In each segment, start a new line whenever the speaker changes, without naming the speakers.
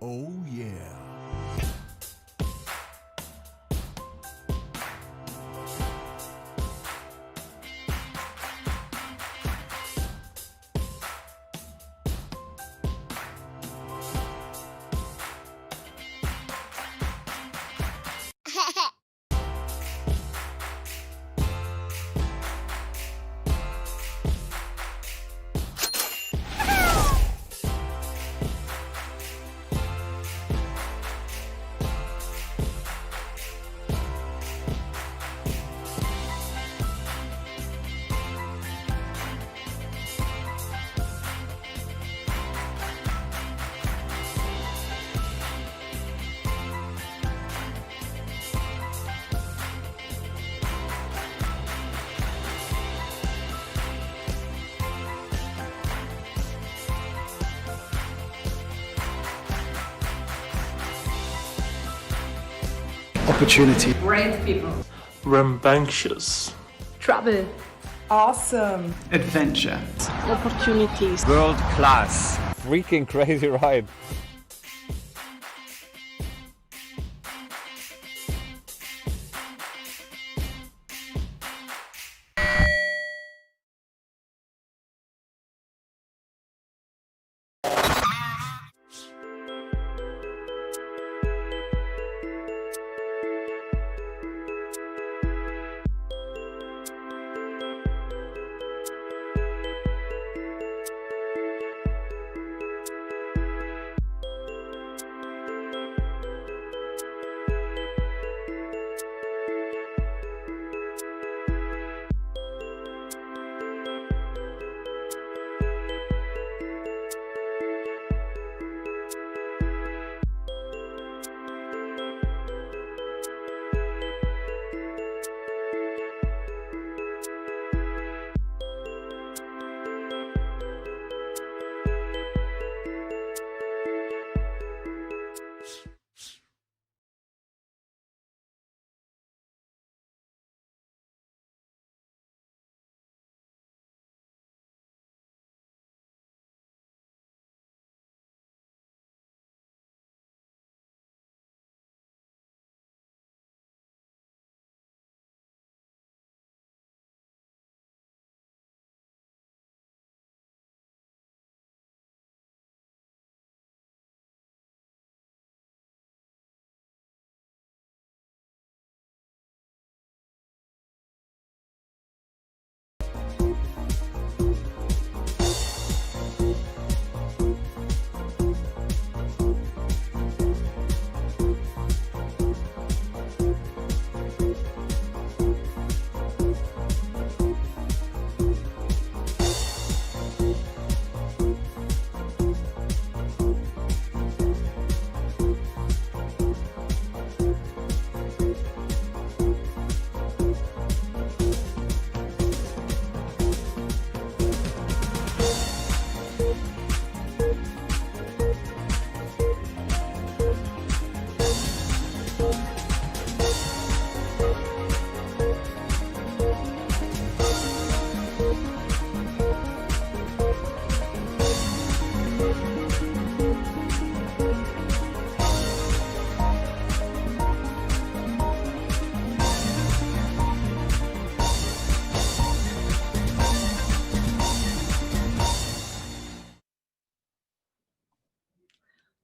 Oh yeah.
Opportunity.
Brave people.
Rambunctious.
Trouble.
Awesome.
Adventure.
Opportunities.
World class.
Freaking crazy ride.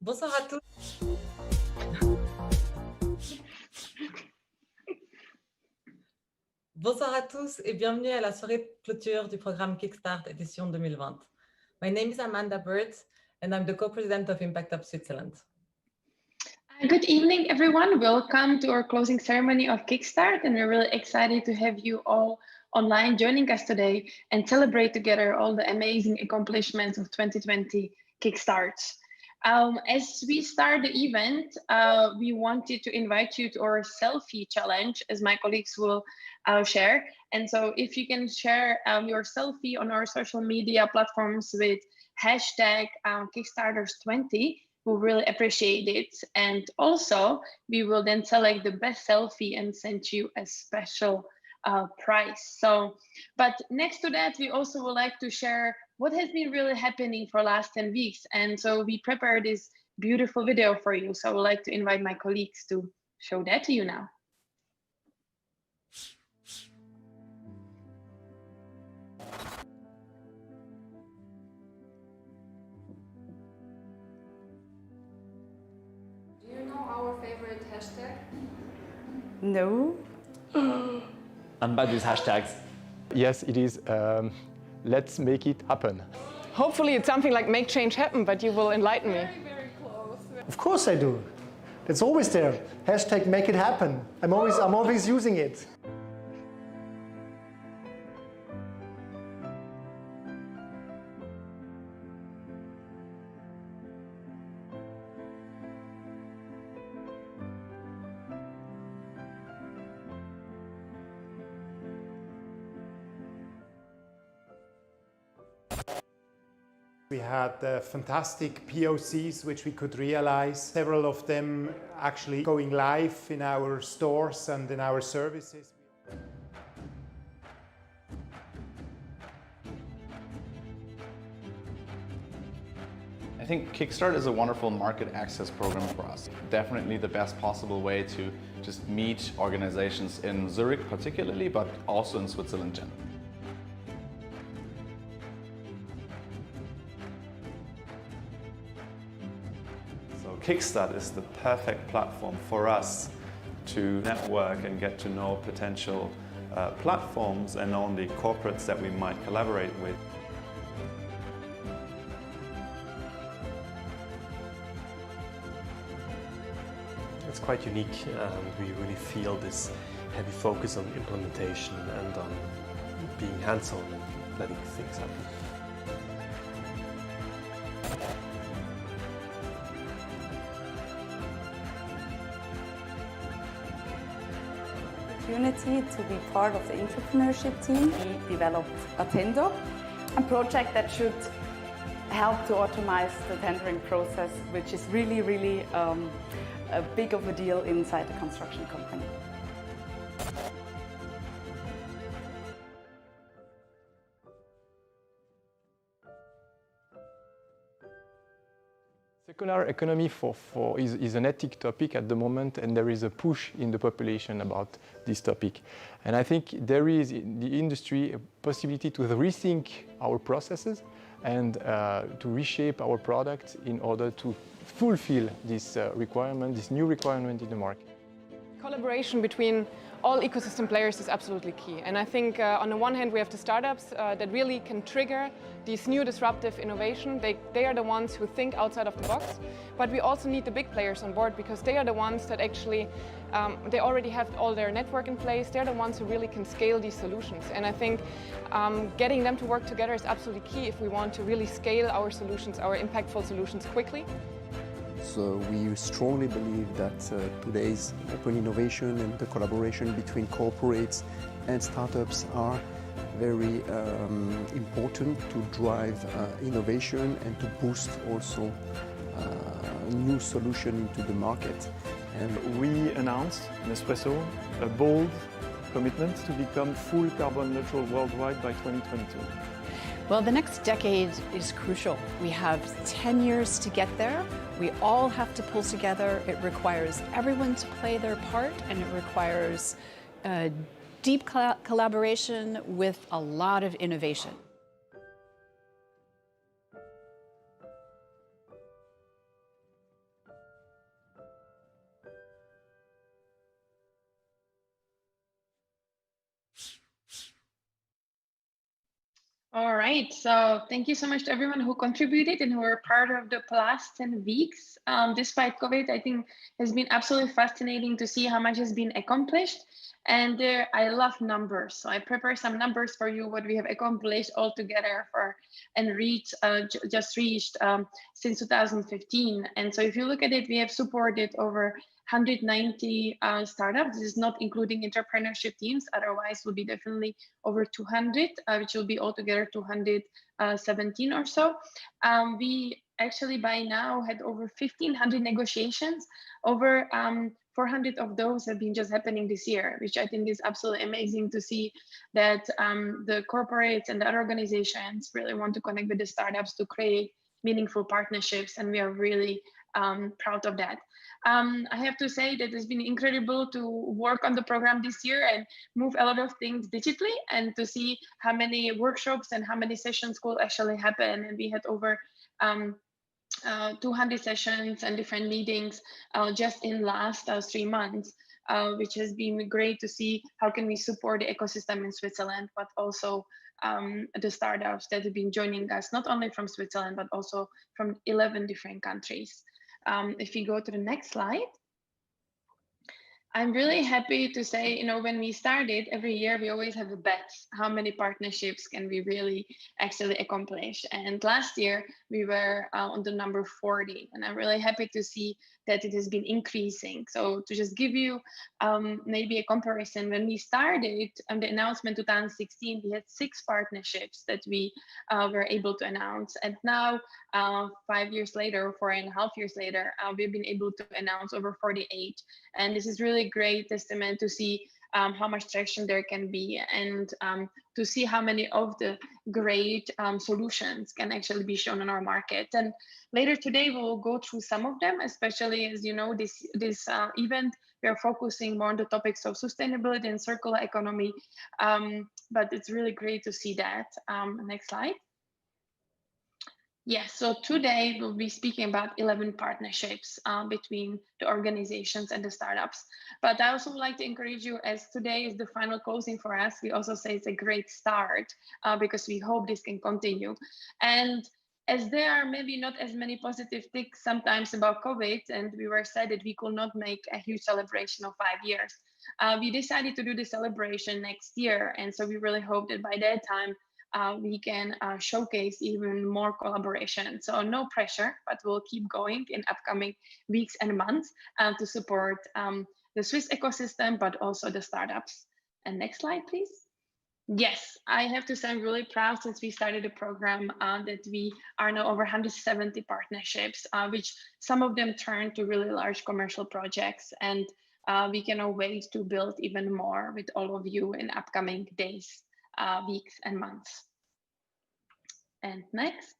Bonsoir à tous. Bonsoir à tous et bienvenue à la soirée de clôture du programme Kickstart édition 2020. My name is Amanda Bird and I'm the co-president of Impact Up Switzerland.
Good evening, everyone. Welcome to our closing ceremony of Kickstart, and we're really excited to have you all online joining us today and celebrate together all the amazing accomplishments of 2020 Kickstart. As we start the event, we wanted to invite you to our selfie challenge, as my colleagues will share. And so if you can share your selfie on our social media platforms with hashtag Kickstarters20, we'll really appreciate it. And also, we will then select the best selfie and send you a special prize. So, but next to that, we also would like to share what has been really happening for the last 10 weeks. And so we prepared this beautiful video for you. So I would like to invite my colleagues to show that to you now.
Do you know our favorite hashtag?
No.
And by these hashtags?
Yes, it is. Let's make it happen.
Hopefully it's something like make change happen, but you will enlighten me.
Very close.
Of course I do. It's always there. Hashtag make it happen. I'm always using it.
We had fantastic POCs which we could realize, several of them actually going live in our stores and in our services.
I think Kickstart is a wonderful market access program for us. Definitely the best possible way to just meet organizations in Zurich particularly, but also in Switzerland generally.
Kickstart is the perfect platform for us to network and get to know potential platforms and only corporates that we might collaborate with.
It's quite unique, and we really feel this heavy focus on implementation and on being hands-on and letting things happen.
Opportunity to be part of the entrepreneurship team. We developed a tender, a project that should help to automate the tendering process, which is really a big of a deal inside the construction company.
Circular economy is an ethic topic at the moment, and there is a push in the population about this topic. And I think there is in the industry a possibility to rethink our processes and to reshape our products in order to fulfill this requirement, this new requirement in the market.
Collaboration between all ecosystem players is absolutely key. And I think on the one hand, we have the startups that really can trigger these new disruptive innovation. They are the ones who think outside of the box. But we also need the big players on board because they are the ones that actually, they already have all their network in place. They're the ones who really can scale these solutions. And I think getting them to work together is absolutely key if we want to really scale our solutions, our impactful solutions quickly.
So we strongly believe that today's open innovation and the collaboration between corporates and startups are very important to drive innovation and to boost also new solution into the market.
And we announced, Nespresso, a bold commitment to become full carbon neutral worldwide by 2022.
Well, the next decade is crucial. We have 10 years to get there. We all have to pull together. It requires everyone to play their part, and it requires deep collaboration with a lot of innovation.
All right, so thank you so much to everyone who contributed and who were part of the past 10 weeks. Despite COVID, I think has been absolutely fascinating to see how much has been accomplished. And I love numbers, so I prepare some numbers for you, what we have accomplished all together and just reached since 2015. And so if you look at it, we have supported over 190 startups. This is not including entrepreneurship teams, otherwise will be definitely over 200, which will be altogether 217 or so. We actually by now had over 1,500 negotiations. Over 400 of those have been just happening this year, which I think is absolutely amazing to see that the corporates and the other organizations really want to connect with the startups to create meaningful partnerships, and we are really proud of that. I have to say that it's been incredible to work on the program this year and move a lot of things digitally, and to see how many workshops and how many sessions could actually happen. And we had over 200 sessions and different meetings just in last 3 months, which has been great to see how can we support the ecosystem in Switzerland, but also the startups that have been joining us, not only from Switzerland, but also from 11 different countries. If we go to the next slide. I'm really happy to say, you know, when we started, every year we always have a bet. How many partnerships can we really actually accomplish? And last year we were on the number 40, and I'm really happy to see that it has been increasing. So to just give you maybe a comparison, when we started on the announcement 2016, we had 6 partnerships that we were able to announce. And now 5 years later, 4.5 years later, we've been able to announce over 48. And this is really great testament to see how much traction there can be, and to see how many of the great solutions can actually be shown on our market. And later today we will go through some of them, especially as you know, this event, we are focusing more on the topics of sustainability and circular economy, but it's really great to see that. Next slide. Yes, so today we'll be speaking about 11 partnerships between the organizations and the startups. But I also would like to encourage you, as today is the final closing for us, we also say it's a great start because we hope this can continue. And as there are maybe not as many positive things sometimes about COVID, and we were sad that we could not make a huge celebration of 5 years, we decided to do the celebration next year. And so we really hope that by that time, we can showcase even more collaboration. So no pressure, but we'll keep going in upcoming weeks and months to support the Swiss ecosystem, but also the startups. And next slide, please. Yes, I have to say I'm really proud since we started the program that we are now over 170 partnerships, which some of them turn to really large commercial projects. And we cannot wait to build even more with all of you in upcoming days, weeks and months. And next.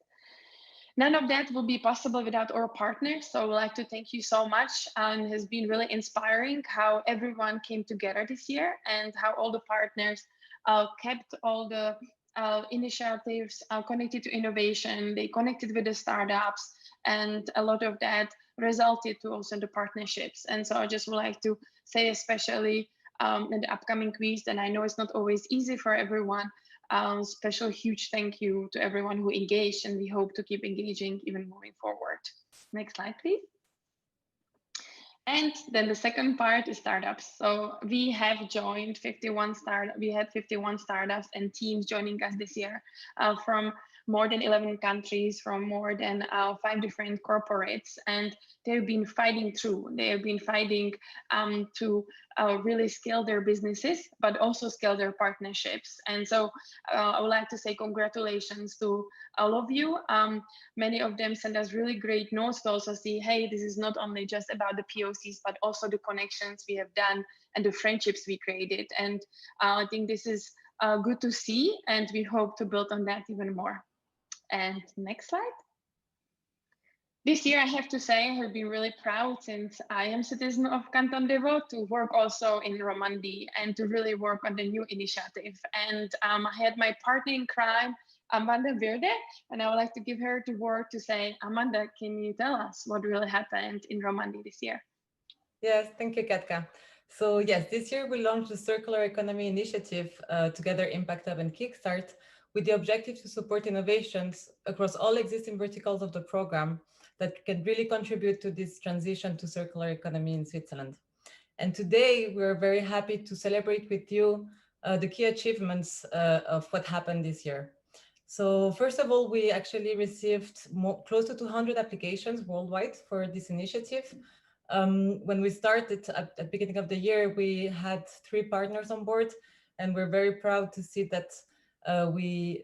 None of that will be possible without our partners. So I would like to thank you so much. It has been really inspiring how everyone came together this year, and how all the partners kept all the initiatives connected to innovation. They connected with the startups, and a lot of that resulted to also the partnerships. And so I just would like to say, especially in the upcoming weeks, and I know it's not always easy for everyone, special huge thank you to everyone who engaged, and we hope to keep engaging even moving forward. Next slide, please. And then the second part is startups. So we have joined 51 startups. We had 51 startups and teams joining us this year from more than 11 countries, from more than 5 different corporates, and they've been fighting through. They have been fighting to really scale their businesses, but also scale their partnerships. And so I would like to say congratulations to all of you. Many of them sent us really great notes to also see, hey, this is not only just about the POCs, but also the connections we have done and the friendships we created. And I think this is good to see, and we hope to build on that even more. And next slide. This year, I have to say, I have been really proud, since I am citizen of Canton de Vaud, to work also in Romandy and to really work on the new initiative. And I had my partner in crime, Amanda Verde, and I would like to give her the word to say, Amanda, can you tell us what really happened in Romandy this year?
Yes, thank you, Katka. So yes, this year we launched the Circular Economy Initiative, Together Impact Hub and Kickstart, with the objective to support innovations across all existing verticals of the program that can really contribute to this transition to circular economy in Switzerland. And today, we're very happy to celebrate with you the key achievements of what happened this year. So first of all, we actually received close to 200 applications worldwide for this initiative. When we started at the beginning of the year, we had 3 partners on board, and we're very proud to see that we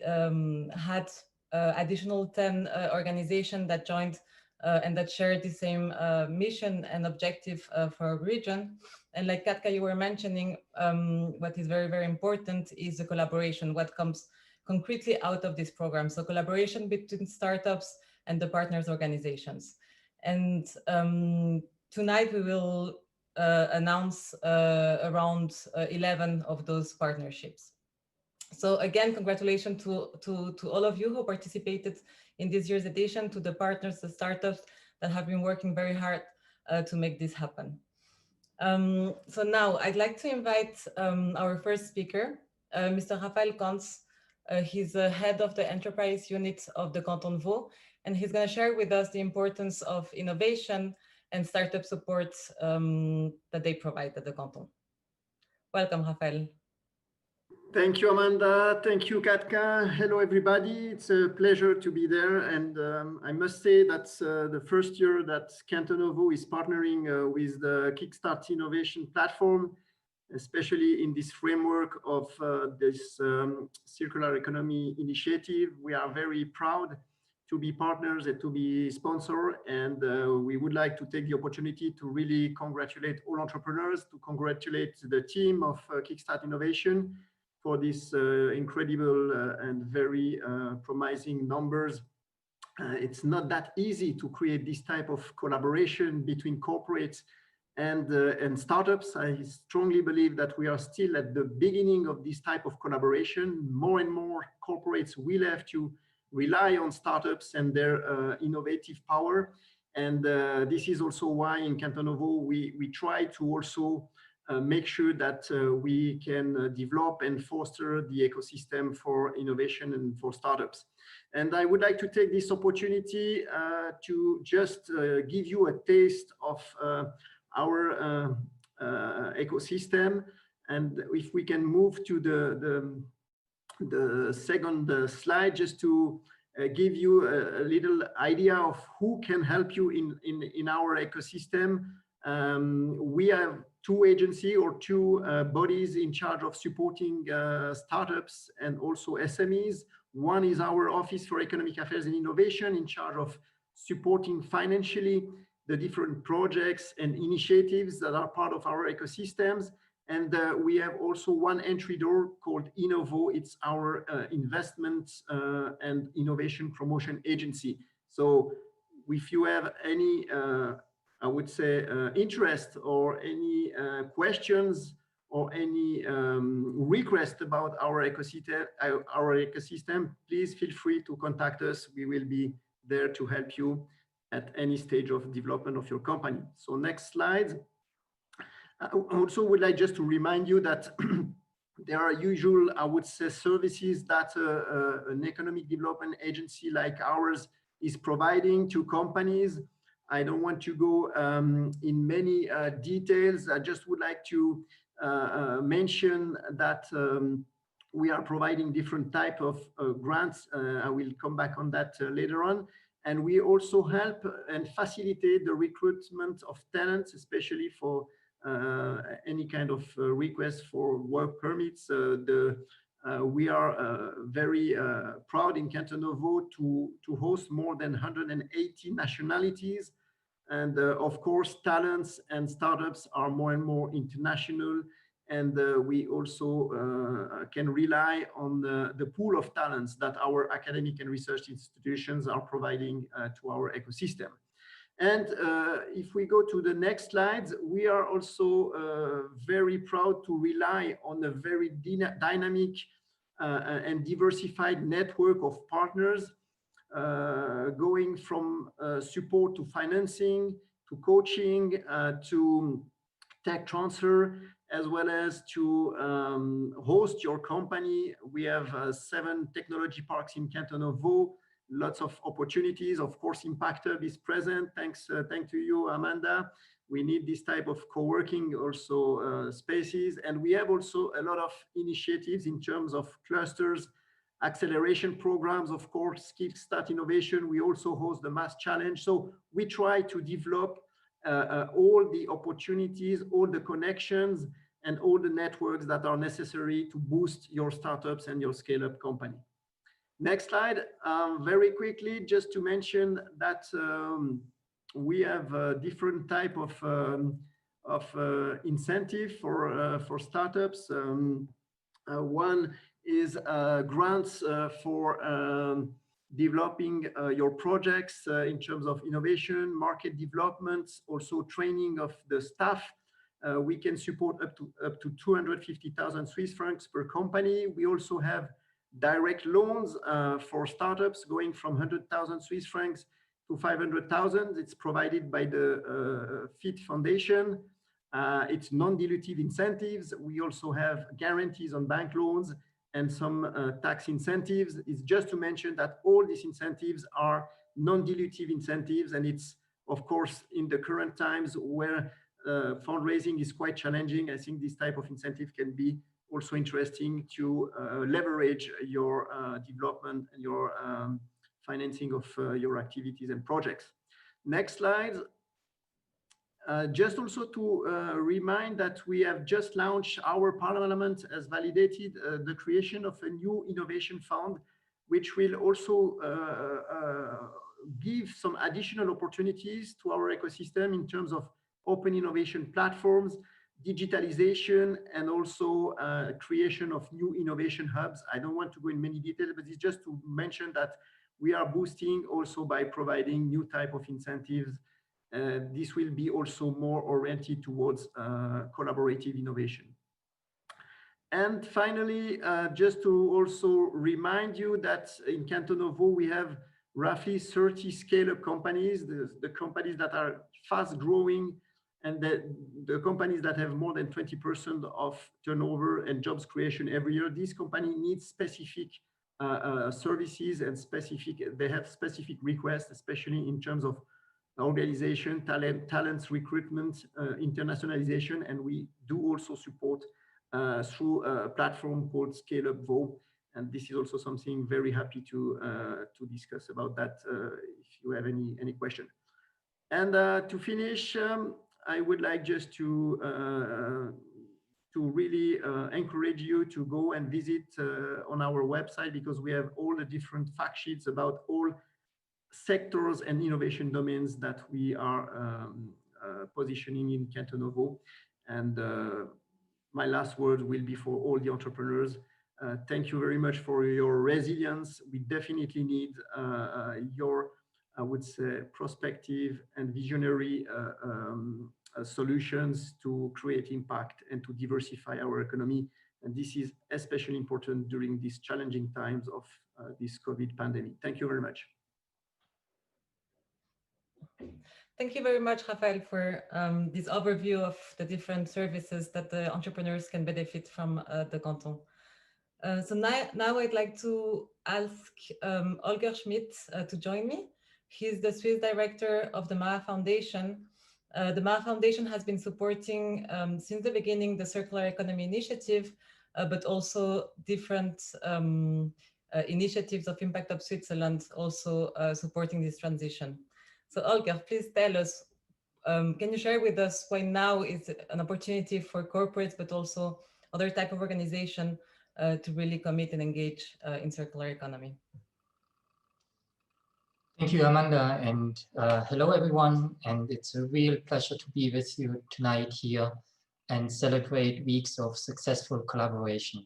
had additional 10 organizations that joined and that shared the same mission and objective for our region. And like Katka, you were mentioning, what is very, very important is the collaboration, what comes concretely out of this program. So collaboration between startups and the partners organizations. And tonight we will announce around 11 of those partnerships. So again, congratulations to all of you who participated in this year's edition, to the partners, the startups that have been working very hard to make this happen. So now I'd like to invite our first speaker, Mr. Raphael Kantz. He's the head of the enterprise unit of the Canton Vaud, and he's going to share with us the importance of innovation and startup support that they provide at the Canton. Welcome, Raphael.
Thank you, Amanda. Thank you, Katka. Hello, everybody. It's a pleasure to be there. And I must say that's the first year that Canton Vaud is partnering with the Kickstart innovation platform, especially in this framework of this circular economy initiative. We are very proud to be partners and to be sponsor. And we would like to take the opportunity to really congratulate all entrepreneurs, to congratulate the team of Kickstart Innovation for this incredible and very promising numbers. It's not that easy to create this type of collaboration between corporates and startups. I strongly believe that we are still at the beginning of this type of collaboration. More and more corporates will have to rely on startups and their innovative power. And this is also why in Canton Vaud we try to also make sure that we can develop and foster the ecosystem for innovation and for startups. And I would like to take this opportunity to just give you a taste of our ecosystem. And if we can move to the second slide, just to give you a little idea of who can help you in our ecosystem. We have 2 agencies or 2 bodies in charge of supporting startups and also SMEs. One is our Office for Economic Affairs and Innovation, in charge of supporting financially the different projects and initiatives that are part of our ecosystems. And we have also one entry door called Innovo. It's our investment and innovation promotion agency. So if you have any I would say interest or any questions or any request about our ecosystem, please feel free to contact us. We will be there to help you at any stage of development of your company. So next slide. I also would like just to remind you that there are usual, I would say, services that an economic development agency like ours is providing to companies. I don't want to go in many details. I just would like to mention that we are providing different type of grants. I will come back on that later on. And we also help and facilitate the recruitment of talents, especially for any kind of request for work permits. We are very proud in Canton Vaud to host more than 180 nationalities. And of course, talents and startups are more and more international. And we also can rely on the pool of talents that our academic and research institutions are providing to our ecosystem. And if we go to the next slides, we are also very proud to rely on a very dynamic and diversified network of partners, going from support to financing, to coaching, to tech transfer, as well as to host your company. We have 7 technology parks in Canton of Vaud, lots of opportunities. Of course, Impact Hub is present. Thanks to you, Amanda. We need this type of co-working also spaces. And we have also a lot of initiatives in terms of clusters, acceleration programs, of course, Kickstart innovation. We also host the Mass Challenge. So we try to develop all the opportunities, all the connections, and all the networks that are necessary to boost your startups and your scale-up company. Next slide. Very quickly, just to mention that we have a different type of incentive for startups. One is grants for developing your projects in terms of innovation, market development, also training of the staff. We can support up to 250,000 Swiss francs per company. We also have direct loans for startups going from 100,000 Swiss francs to 500,000. It's provided by the FIT Foundation. It's non-dilutive incentives. We also have guarantees on bank loans and some tax incentives. It's just to mention that all these incentives are non-dilutive incentives, and it's, of course, in the current times where fundraising is quite challenging, I think this type of incentive can be also interesting to leverage your development and your financing of your activities and projects. Next slide. Just also to remind that we have just launched, our Parliament has validated the creation of a new innovation fund, which will also give some additional opportunities to our ecosystem in terms of open innovation platforms, digitalization, and also creation of new innovation hubs. I don't want to go in many details, but it's just to mention that we are boosting also by providing new type of incentives. This will be also more oriented towards collaborative innovation. And finally, just to also remind you that in Canton of Vaud, we have roughly 30 scale-up companies, the companies that are fast growing, and the companies that have more than 20% of turnover and jobs creation every year. This company needs specific services and they have specific requests, especially in terms of organization, talents recruitment, internationalization, and we do also support through a platform called Scale Up Vaud. And this is also something very happy to discuss about that if you have any question. And to finish, I would like just to really encourage you to go and visit on our website, because we have all the different fact sheets about all sectors and innovation domains that we are positioning in Canton of Vaud. And my last word will be for all the entrepreneurs. Thank you very much for your resilience. We definitely need your, I would say, prospective and visionary solutions to create impact and to diversify our economy. And this is especially important during these challenging times of this COVID pandemic. Thank you very much.
Thank you very much, Rafael, for this overview of the different services that the entrepreneurs can benefit from the canton. So now I'd like to ask Holger Schmidt to join me. He's the Swiss director of the MAA Foundation. The MAA Foundation has been supporting since the beginning the Circular Economy Initiative, but also different initiatives of Impact Hub Switzerland also supporting this transition. So Holger, please tell us, can you share with us why now is an opportunity for corporates, but also other type of organization to really commit and engage in circular economy?
Thank you, Amanda, and hello everyone. And it's a real pleasure to be with you tonight here and celebrate weeks of successful collaboration.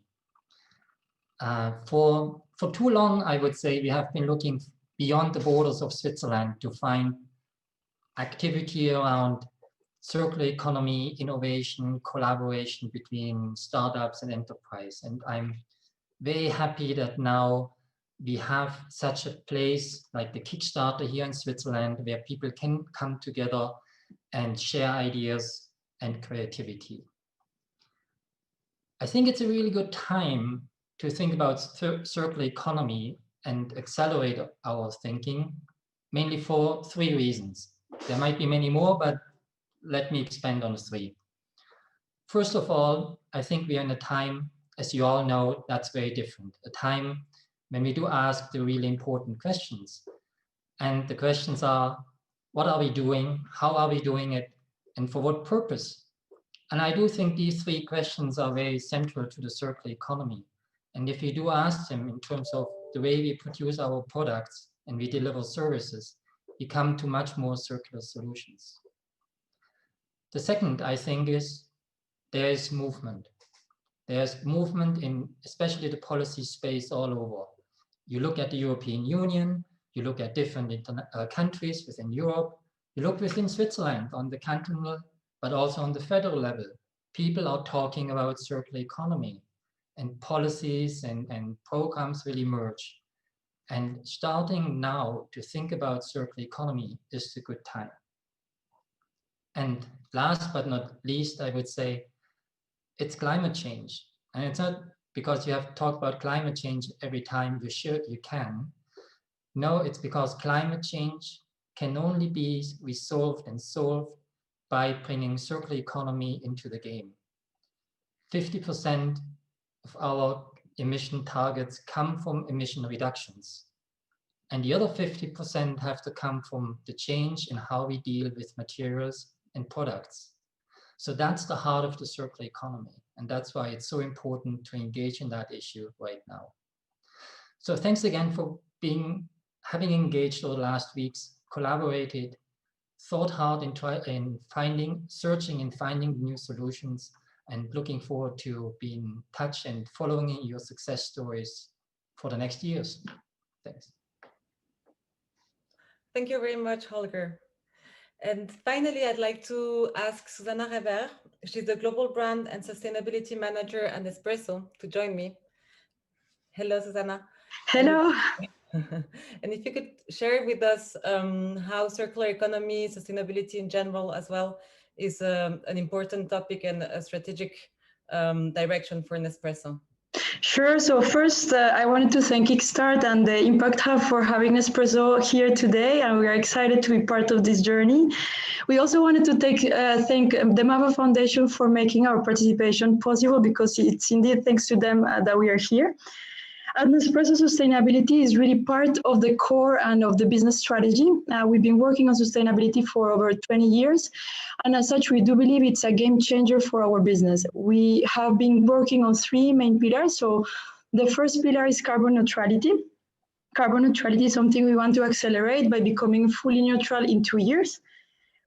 For too long, I would say, we have been looking beyond the borders of Switzerland to find activity around circular economy, innovation, collaboration between startups and enterprise. And I'm very happy that now we have such a place like the Kickstarter here in Switzerland, where people can come together and share ideas and creativity. I think it's a really good time to think about circular economy and accelerate our thinking, mainly for 3 reasons. There might be many more, but let me expand on 3. First of all, I think we are in a time, as you all know, that's very different. A time when we do ask the really important questions. And the questions are, what are we doing? How are we doing it? And for what purpose? And I do think these 3 questions are very central to the circular economy. And if you do ask them in terms of the way we produce our products and we deliver services, we come to much more circular solutions. The second, I think, is there is movement. There's movement in especially the policy space all over. You look at the European Union, you look at different countries within Europe, you look within Switzerland on the cantonal, but also on the federal level. People are talking about circular economy, and policies and programs will emerge. And starting now to think about circular economy is a good time. And last but not least, I would say, it's climate change. And it's not because you have to talk about climate change every time you can. No, it's because climate change can only be resolved and solved by bringing circular economy into the game. 50% of our emission targets come from emission reductions. And the other 50% have to come from the change in how we deal with materials and products. So that's the heart of the circular economy. And that's why it's so important to engage in that issue right now. So thanks again for having engaged over the last weeks, collaborated, thought hard in searching and finding new solutions, and looking forward to being in touch and following your success stories for the next years. Thanks.
Thank you very much, Holger. And finally, I'd like to ask Susanna Rever, she's the Global Brand and Sustainability Manager at Nespresso, to join me. Hello, Susanna.
Hello.
And if you could share with us how circular economy, sustainability in general as well, is an important topic and a strategic direction for Nespresso.
Sure. So first, I wanted to thank Kickstart and the Impact Hub for having Nespresso here today, and we are excited to be part of this journey. We also wanted to thank the MAVA Foundation for making our participation possible, because it's indeed thanks to them that we are here. At Nespresso, sustainability is really part of the core and of the business strategy. We've been working on sustainability for over 20 years. And as such, we do believe it's a game changer for our business. We have been working on 3 main pillars. So the first pillar is carbon neutrality. Carbon neutrality is something we want to accelerate by becoming fully neutral in 2 years.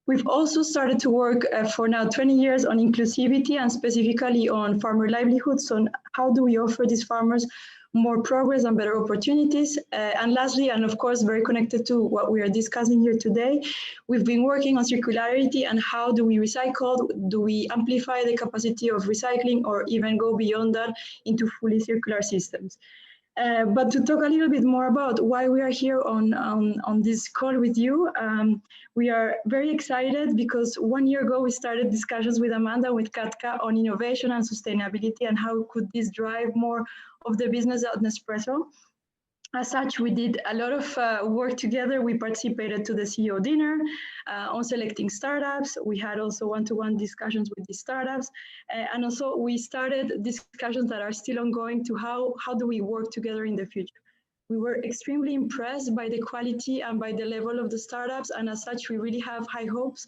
We've also started to work for now 20 years on inclusivity and specifically on farmer livelihoods. So how do we offer these farmers more progress and better opportunities? And lastly, and of course, very connected to what we are discussing here today, we've been working on circularity and how do we recycle? Do we amplify the capacity of recycling or even go beyond that into fully circular systems? But to talk a little bit more about why we are here on this call with you, we are very excited because 1 year ago we started discussions with Amanda, with Katka, on innovation and sustainability and how could this drive more of the business at Nespresso. As such, we did a lot of work together. We participated to the CEO dinner on selecting startups. We had also one-to-one discussions with the startups. And also we started discussions that are still ongoing to how do we work together in the future. We were extremely impressed by the quality and by the level of the startups. And as such, we really have high hopes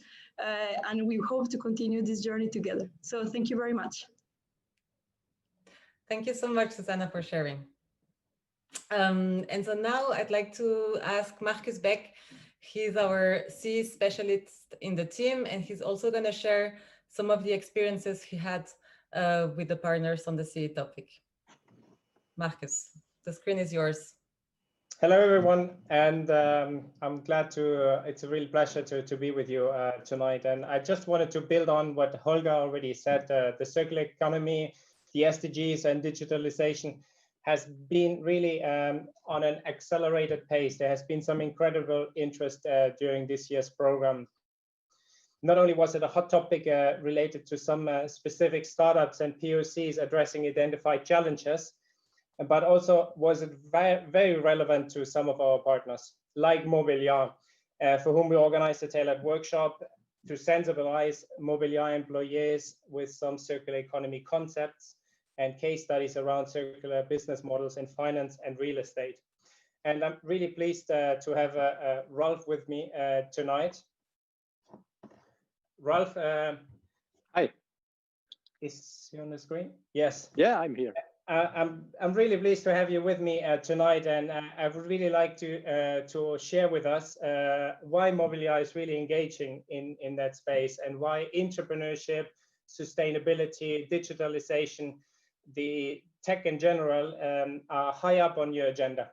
and we hope to continue this journey together. So thank you very much.
Thank you so much, Susanna, for sharing. And so now I'd like to ask Marcus Beck. He's our CE specialist in the team, and he's also going to share some of the experiences he had with the partners on the CE topic. Marcus, the screen is yours.
Hello, everyone, and I'm glad it's a real pleasure to be with you tonight. And I just wanted to build on what Holger already said. The circular economy, the SDGs and digitalization has been really on an accelerated pace. There has been some incredible interest during this year's program. not only was it a hot topic related to some specific startups and POCs addressing identified challenges, but also was it very relevant to some of our partners, like Mobiliar, for whom we organized a tailored workshop to sensibilize Mobiliar employees with some circular economy concepts and case studies around circular business models in finance and real estate. And I'm really pleased to have Ralph with me tonight. Ralph,
hi.
Is he on the screen? Yes.
Yeah, I'm here.
I'm really pleased to have you with me tonight, and I would really like to share with us why Mobiliar is really engaging in that space, and why entrepreneurship, sustainability, digitalization, the tech in general are high up on your agenda.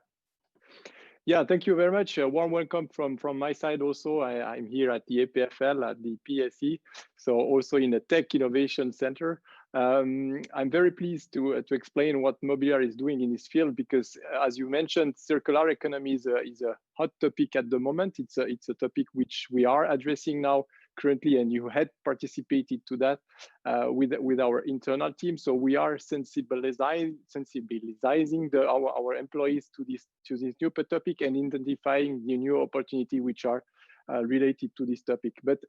Yeah, thank you very much. Warm welcome from my side also. I'm here at the EPFL, at the PSE, so also in the Tech Innovation Center. I'm very pleased to explain what Mobiliar is doing in this field, because as you mentioned, circular economy is a hot topic at the moment. It's a topic which we are addressing now currently, and you had participated to that with our internal team. So we are sensibilizing our employees to this new topic and identifying the new opportunity which are related to this topic. But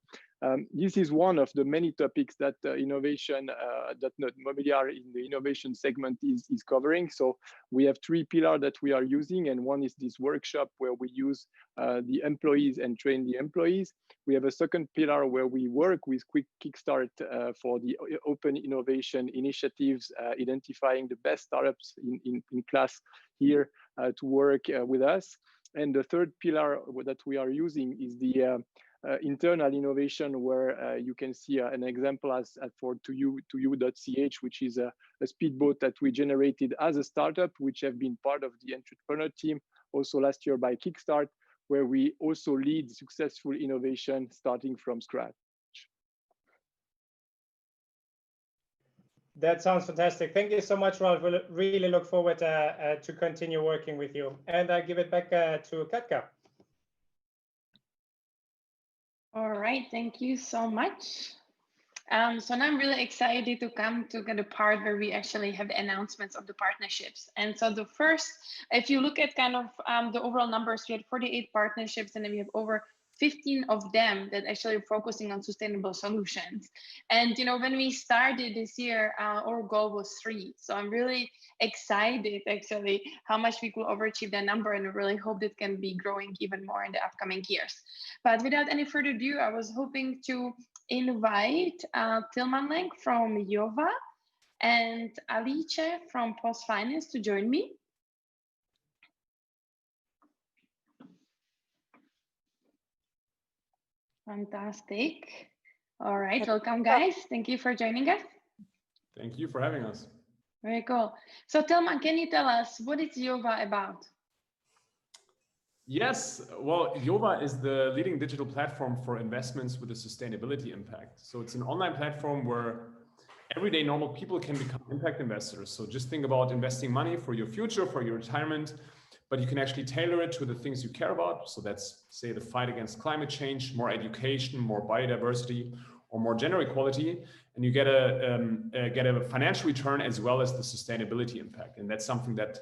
this is one of the many topics that innovation, that Mobiliar in the innovation segment is covering. So we have 3 pillars that we are using, and one is this workshop where we use the employees and train the employees. We have a second pillar where we work with Kickstart for the open innovation initiatives, identifying the best startups in class here to work with us. And the third pillar that we are using is the internal innovation, where you can see an example for to you.ch, which is a speedboat that we generated as a startup, which have been part of the entrepreneur team also last year by Kickstart, where we also lead successful innovation starting from scratch.
That sounds fantastic. Thank you so much, Ralph. We'll really look forward to continue working with you. And I give it back to Katka.
All right, thank you so much. So now I'm really excited to come to the part where we actually have the announcements of the partnerships. And so the first, if you look at kind of the overall numbers, we had 48 partnerships, and then we have over 15 of them that actually are focusing on sustainable solutions. And when we started this year, our goal was 3. So I'm really excited actually how much we could overachieve that number, and I really hope that can be growing even more in the upcoming years. But without any further ado, I was hoping to invite Tilman Lenk from Jova and Alice from Post Finance to join me. Fantastic. All right, welcome guys. Thank you for joining us.
Thank you for having us.
Very cool. So Tilman, can you tell us what is Jova about?
Yes, well, Jova is the leading digital platform for investments with a sustainability impact. So it's an online platform where everyday normal people can become impact investors. So just think about investing money for your future, for your retirement, but you can actually tailor it to the things you care about. So that's, say, the fight against climate change, more education, more biodiversity, or more gender equality, and you get a financial return as well as the sustainability impact. And that's something that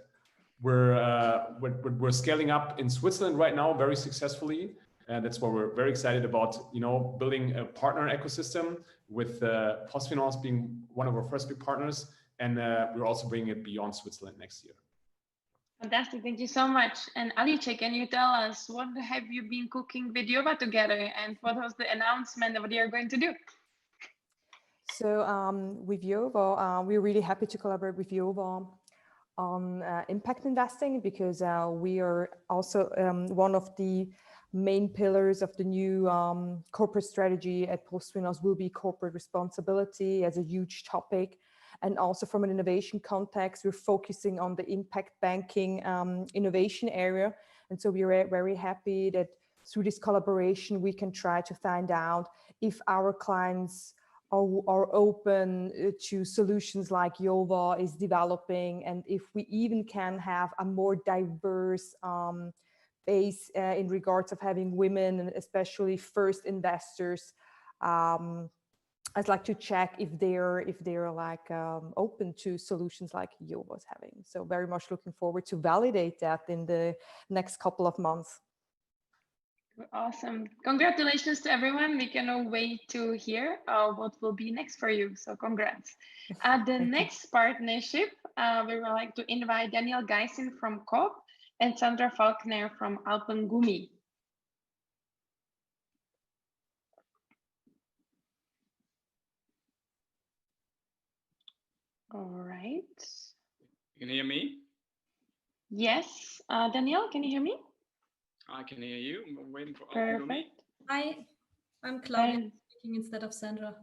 we're scaling up in Switzerland right now very successfully. And that's why we're very excited about, building a partner ecosystem with PostFinance being one of our first big partners. And we're also bringing it beyond Switzerland next year.
Fantastic, thank you so much. And Alice, can you tell us what have you been cooking with Jova together, and what was the announcement of what you're going to do?
So with Jova, we're really happy to collaborate with Jova on impact investing, because we are also one of the main pillars of the new corporate strategy at PostFinance will be corporate responsibility as a huge topic. And also from an innovation context, we're focusing on the impact banking innovation area. And so we are very happy that through this collaboration, we can try to find out if our clients are open to solutions like Jova is developing, and if we even can have a more diverse base in regards of having women and especially first investors I'd like to check if they're like open to solutions like Yo was having. So very much looking forward to validate that in the next couple of months.
Awesome. Congratulations to everyone. We cannot wait to hear what will be next for you. So congrats. The next partnership, we would like to invite Daniel Geisen from COP and Sandra Falkner from Alpengumi. All right.
You can hear me?
Yes. Daniel, can you hear me?
I can hear you. I'm waiting for
Perfect.
Alpengumi.
Hi, I'm Claudia speaking instead of Sandra.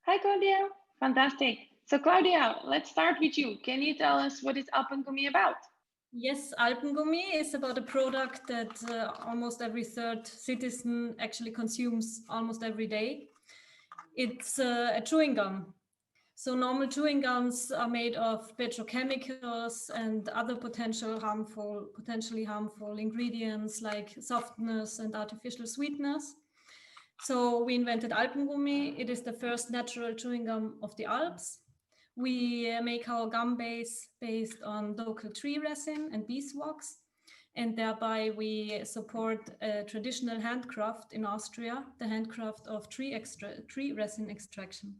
Hi, Claudia. Fantastic. So Claudia, let's start with you. Can you tell us what is Alpengumi about?
Yes, Alpengumi is about a product that almost every third citizen actually consumes almost every day. It's a chewing gum. So normal chewing gums are made of petrochemicals and other potentially harmful ingredients like softness and artificial sweeteners. So we invented Alpengumi. It is the first natural chewing gum of the Alps. We make our gum base based on local tree resin and beeswax, and thereby we support traditional handcraft in Austria, the handcraft of tree resin extraction,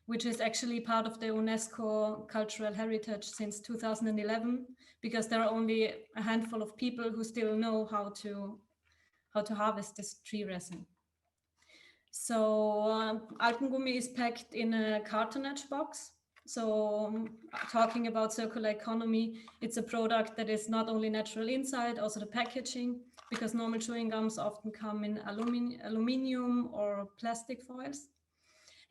which is actually part of the UNESCO cultural heritage since 2011, because there are only a handful of people who still know how to harvest this tree resin. So Alpengumi is packed in a cartonnage box. So talking about circular economy, it's a product that is not only natural inside, also the packaging, because normal chewing gums often come in aluminium or plastic foils.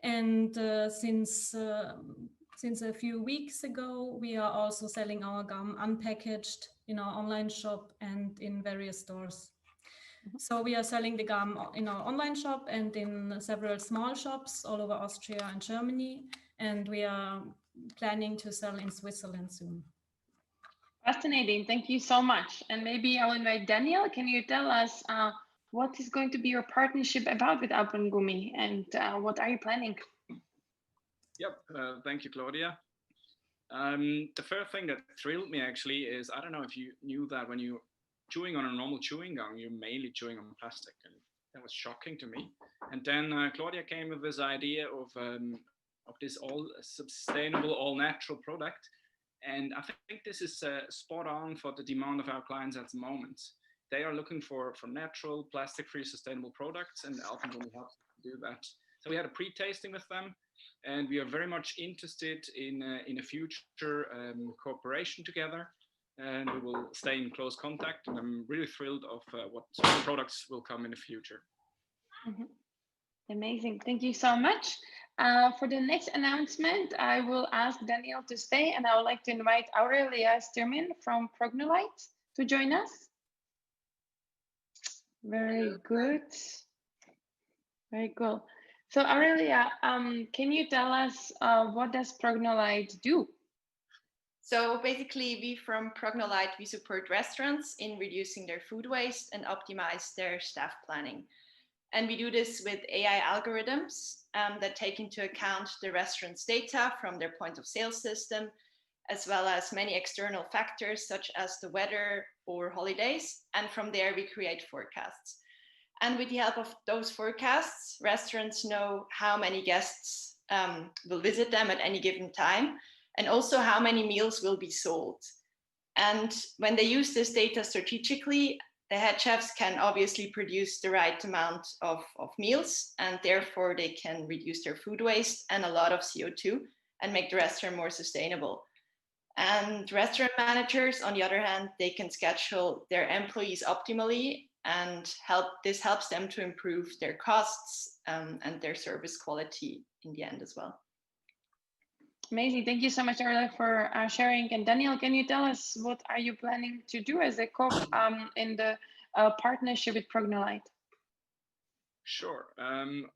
And since a few weeks ago, we are also selling our gum unpackaged in our online shop and in various stores. So we are selling the gum in our online shop and in several small shops all over Austria and Germany. And we are planning to sell in Switzerland soon.
Fascinating. Thank you so much. And maybe I'll invite Daniel. Can you tell us what is going to be your partnership about with Alpengumi and what are you planning?
Yep. Thank you, Claudia. The first thing that thrilled me actually is, I don't know if you knew that when you're chewing on a normal chewing gum, you're mainly chewing on plastic. And that was shocking to me. And then Claudia came with this idea of this all sustainable, all natural product. And I think this is spot on for the demand of our clients at the moment. They are looking for natural, plastic-free, sustainable products, and Alpengumi helps do that. So we had a pre-tasting with them, and we are very much interested in a future cooperation together. And we will stay in close contact. And I'm really thrilled of what products will come in the future.
Mm-hmm. Amazing. Thank you so much. For the next announcement, I will ask Daniel to stay, and I would like to invite Aurelia Sturmin from Prognolite to join us. Very good. Very cool. So Aurelia, can you tell us what does Prognolite do?
So basically, we from Prognolite, we support restaurants in reducing their food waste and optimize their staff planning. And we do this with AI algorithms that take into account the restaurant's data from their point of sale system, as well as many external factors such as the weather or holidays. And from there, we create forecasts. And with the help of those forecasts, restaurants know how many guests will visit them at any given time, and also how many meals will be sold. And when they use this data strategically, the head chefs can obviously produce the right amount of meals, and therefore they can reduce their food waste and a lot of CO2 and make the restaurant more sustainable. And restaurant managers, on the other hand, they can schedule their employees optimally, and this helps them to improve their costs and their service quality in the end as well.
Amazing. Thank you so much, Aurelia, for sharing. And Daniel, can you tell us what are you planning to do as a co in the partnership with Prognolite?
Sure.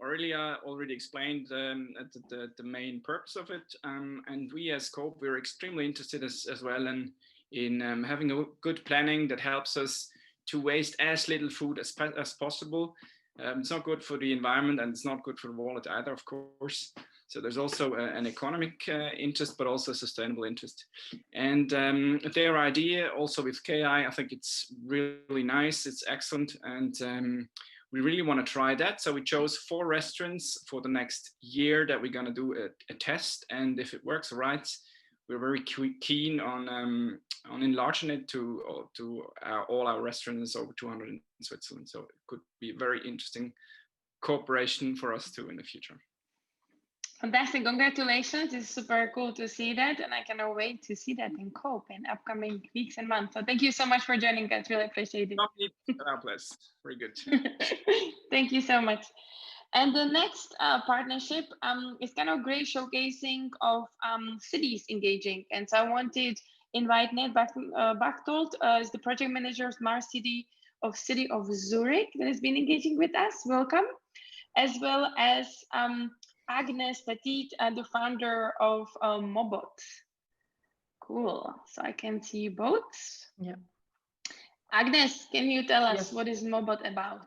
Aurelia already explained the main purpose of it. And we as COPE, we're extremely interested as well in having a good planning that helps us to waste as little food as possible. It's not good for the environment, and it's not good for the wallet either, of course. So there's also an economic interest, but also a sustainable interest. And their idea also with KI, I think it's really nice. It's excellent. And we really want to try that. So we chose 4 restaurants for the next year that we're going to do a test. And if it works right, we're very keen on enlarging it to all our restaurants, over 200 in Switzerland. So it could be a very interesting cooperation for us too in the future.
Fantastic, congratulations. It's super cool to see that, and I cannot wait to see that in Cope in upcoming weeks and months. So thank you so much for joining us, really appreciate it.
Bless. Very good.
Thank you so much. And the next partnership is kind of great showcasing of cities engaging. And so I wanted to invite Ned Bachtold, is the project manager, Smart City of Zurich, that has been engaging with us. Welcome. As well as Agnes Petit, the founder of Mobot. Cool. So I can see you both.
Yeah.
Agnes, can you tell us what is Mobot about?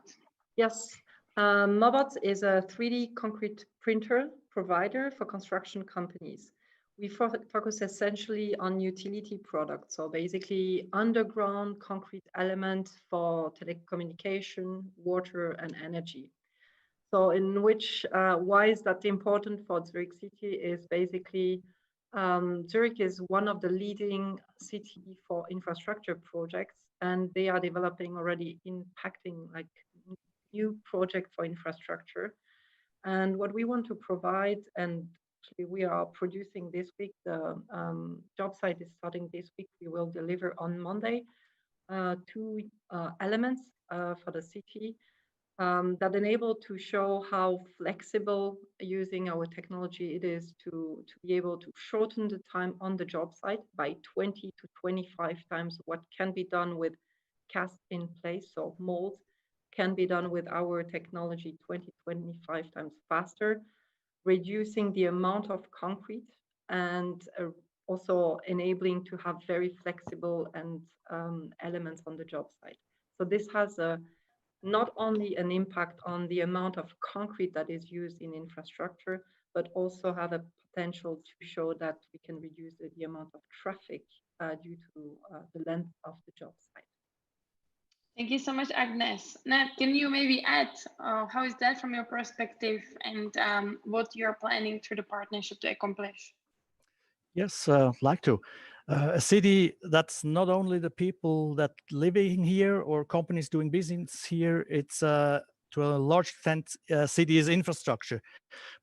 Yes. Mobot is a 3D concrete printer provider for construction companies. We focus essentially on utility products, so basically underground concrete element for telecommunication, water, and energy. So in which, why is that important for Zurich City is basically, Zurich is one of the leading city for infrastructure projects, and they are developing already impacting like new project for infrastructure. And what we want to provide, and actually we are producing this week, the job site is starting this week, we will deliver on Monday, 2 elements for the city that enable to show how flexible using our technology it is to be able to shorten the time on the job site by 20 to 25 times what can be done with cast in place, so molds, can be done with our technology 20-25 times faster, reducing the amount of concrete and also enabling to have very flexible and elements on the job site. So this has not only an impact on the amount of concrete that is used in infrastructure, but also have a potential to show that we can reduce the amount of traffic due to the length of the job site.
Thank you so much, Agnes. Nat, can you maybe add how is that from your perspective, and what you're planning through the partnership to accomplish?
Yes, like to. A city that's not only the people that living here or companies doing business here, it's to a large extent city's infrastructure,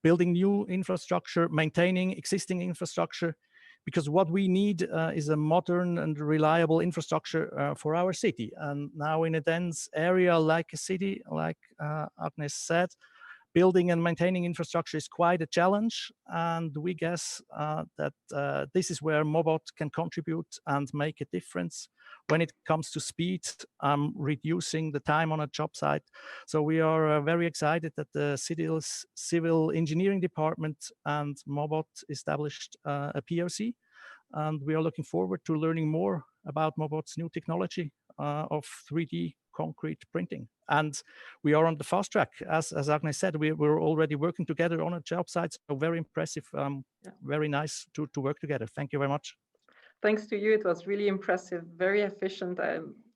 building new infrastructure, maintaining existing infrastructure, because what we need is a modern and reliable infrastructure for our city. And now in a dense area like a city, like Agnes said, building and maintaining infrastructure is quite a challenge. And we guess that this is where Mobot can contribute and make a difference when it comes to speed, reducing the time on a job site. So we are very excited that the city's civil engineering department and Mobot established a POC. And we are looking forward to learning more about Mobot's new technology of 3D concrete printing. And we are on the fast track. As Agnes said, we're already working together on a job site. So very impressive, very nice to work together. Thank you very much.
Thanks to you, it was really impressive, very efficient.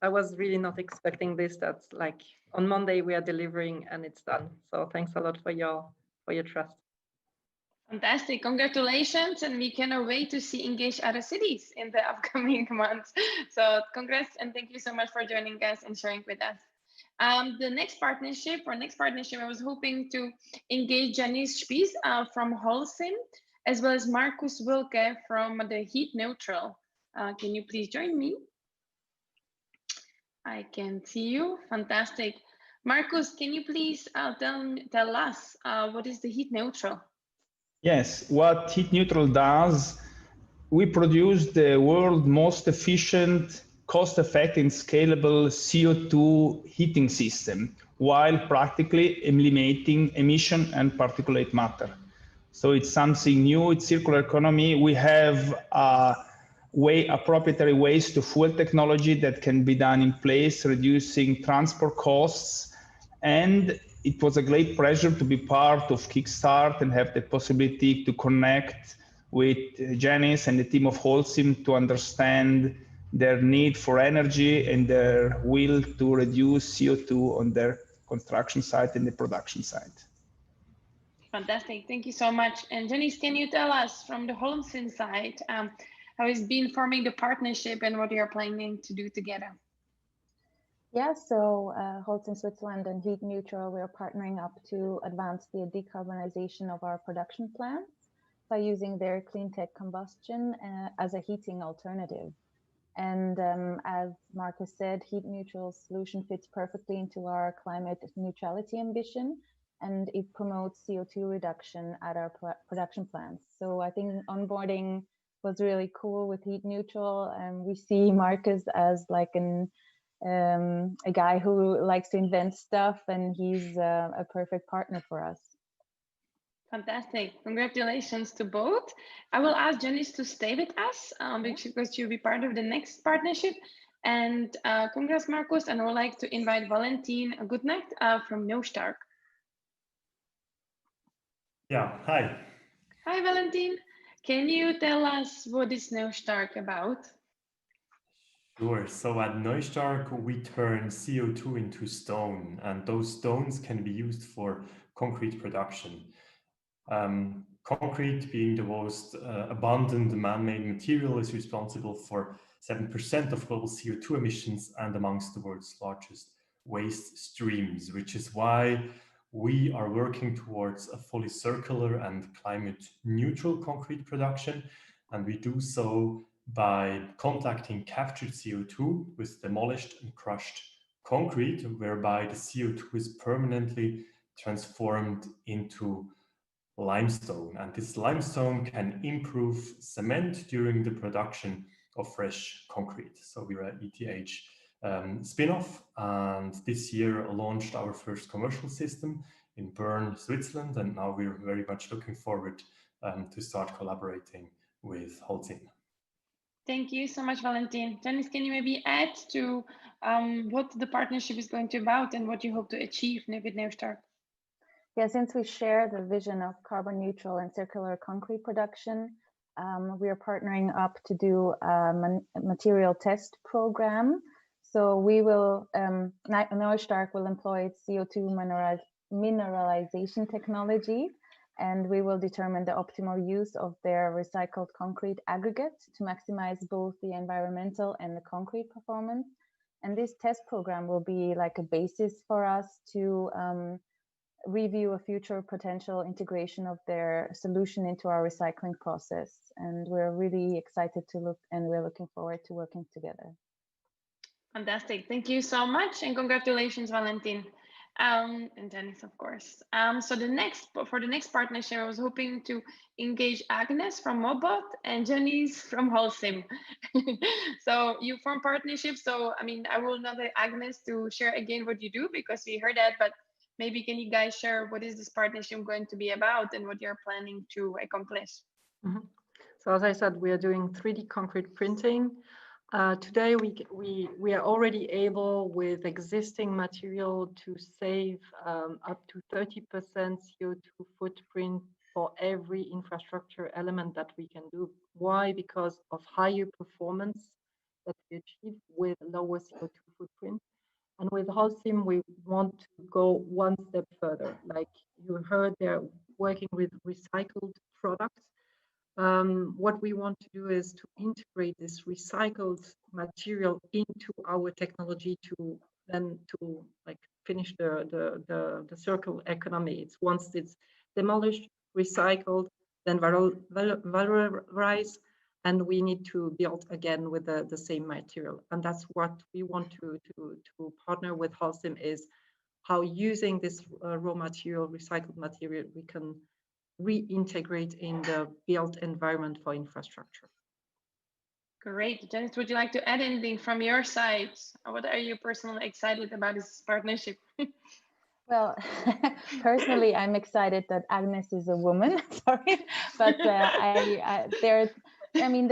I was really not expecting this, that's like on Monday we are delivering and it's done. So thanks a lot for your trust.
Fantastic, congratulations, and we cannot wait to see engage other cities in the upcoming months. So congrats and thank you so much for joining us and sharing with us. The next partnership, I was hoping to engage Janice Spies from Holcim, as well as Markus Wilke from the Heat Neutral. Can you please join me? I can see you, fantastic. Markus, can you please tell us what is the Heat Neutral?
Yes, what Heat Neutral does, we produce the world's most efficient, cost-effective and scalable CO2 heating system, while practically eliminating emission and particulate matter. So it's something new, it's circular economy. We have a proprietary waste to fuel technology that can be done in place, reducing transport costs. And it was a great pleasure to be part of Kickstart and have the possibility to connect with Janice and the team of Holcim to understand their need for energy and their will to reduce CO2 on their construction site and the production site.
Fantastic, thank you so much. And Janice, can you tell us from the Holcim side, how it's been forming the partnership and what you're planning to do together?
Yeah, so Holcim Switzerland and Heat Neutral, we're partnering up to advance the decarbonization of our production plants by using their clean tech combustion as a heating alternative. And as Marcus said, Heat Neutral's solution fits perfectly into our climate neutrality ambition, and it promotes CO2 reduction at our production plants. So I think onboarding was really cool with Heat Neutral, and we see Marcus as like a guy who likes to invent stuff, and he's a perfect partner for us.
Fantastic. Congratulations to both. I will ask Janice to stay with us because she'll be part of the next partnership. And congrats, Marcus. And I would like to invite Valentin Goodnight from Neustark.
Yeah, hi.
Hi, Valentin. Can you tell us what is Neustark about?
Sure. So at Neustark, we turn CO2 into stone, and those stones can be used for concrete production. Concrete, being the most abundant man-made material, is responsible for 7% of global CO2 emissions and amongst the world's largest waste streams, which is why we are working towards a fully circular and climate neutral concrete production. And we do so by contacting captured CO2 with demolished and crushed concrete, whereby the CO2 is permanently transformed into limestone. And this limestone can improve cement during the production of fresh concrete. So we're an ETH spin-off, and this year launched our first commercial system in Bern, Switzerland, and now we're very much looking forward to start collaborating with Holcim.
Thank you so much, Valentin. Janice, can you maybe add to what the partnership is going to be about and what you hope to achieve with Neustark?
Yeah, since we share the vision of carbon neutral and circular concrete production, we are partnering up to do a material test program. So we will, Neustark will employ CO2 mineralization technology, and we will determine the optimal use of their recycled concrete aggregate to maximize both the environmental and the concrete performance. And this test program will be like a basis for us to review a future potential integration of their solution into our recycling process. And we're really excited to look, and we're looking forward to working together.
Fantastic. Thank you so much. And congratulations, Valentin. And Janice, of course. So for the next partnership, I was hoping to engage Agnes from Mobot and Janice from Holcim. So you form partnerships. So, I mean, I will not let Agnes to share again what you do because we heard that, but maybe can you guys share what is this partnership going to be about and what you're planning to accomplish?
Mm-hmm. So as I said, we are doing 3D concrete printing. Today, we are already able with existing material to save up to 30% CO2 footprint for every infrastructure element that we can do. Why? Because of higher performance that we achieve with lower CO2 footprint. And with Holcim, we want to go one step further. Like you heard, they're working with recycled products. What we want to do is to integrate this recycled material into our technology to like finish the circular economy. It's once it's demolished, recycled, then valorized, and we need to build again with the same material. And that's what we want to partner with Holcim, is how using this raw material, recycled material, we can reintegrate in the built environment for infrastructure.
Great. Janice, would you like to add anything from your side? What are you personally excited about this partnership?
Well, personally, I'm excited that Agnes is a woman. Sorry, but I mean,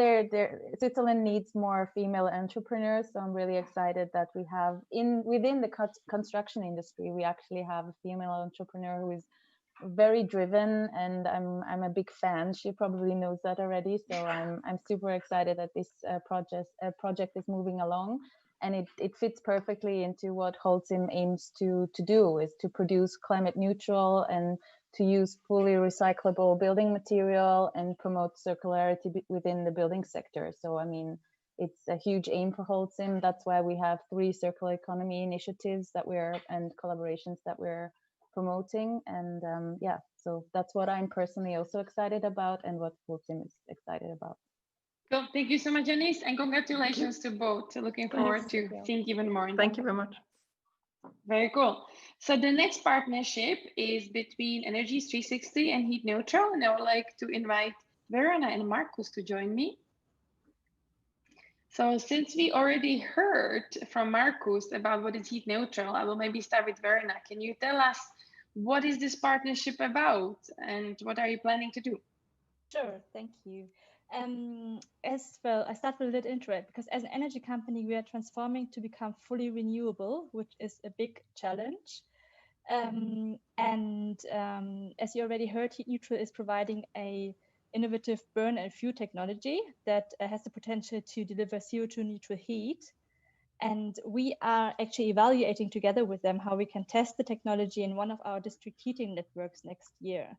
Switzerland needs more female entrepreneurs, so I'm really excited that we have within the construction industry, we actually have a female entrepreneur who is very driven, and I'm a big fan. She probably knows that already, so I'm super excited that this project is moving along, and it fits perfectly into what Holcim aims to do, is to produce climate neutral and to use fully recyclable building material and promote circularity within the building sector. So I mean, it's a huge aim for Holcim. That's why we have 3 circular economy initiatives and collaborations that we're promoting. And yeah, so that's what I'm personally also excited about, and what Holcim is excited about.
Cool. Thank you so much, Janice, and congratulations to both. Looking forward to think even more.
Thank you very much.
Very cool. So the next partnership is between Energies 360 and Heat Neutral, and I would like to invite Verona and Marcus to join me. So since we already heard from Marcus about what is Heat Neutral, I will maybe start with Verona. Can you tell us what is this partnership about and what are you planning to do?
Sure, thank you. As well, I start with a little intro because as an energy company, we are transforming to become fully renewable, which is a big challenge. As you already heard, Heat Neutral is providing a innovative burn and fuel technology that has the potential to deliver CO2 neutral heat. And we are actually evaluating together with them how we can test the technology in one of our district heating networks next year.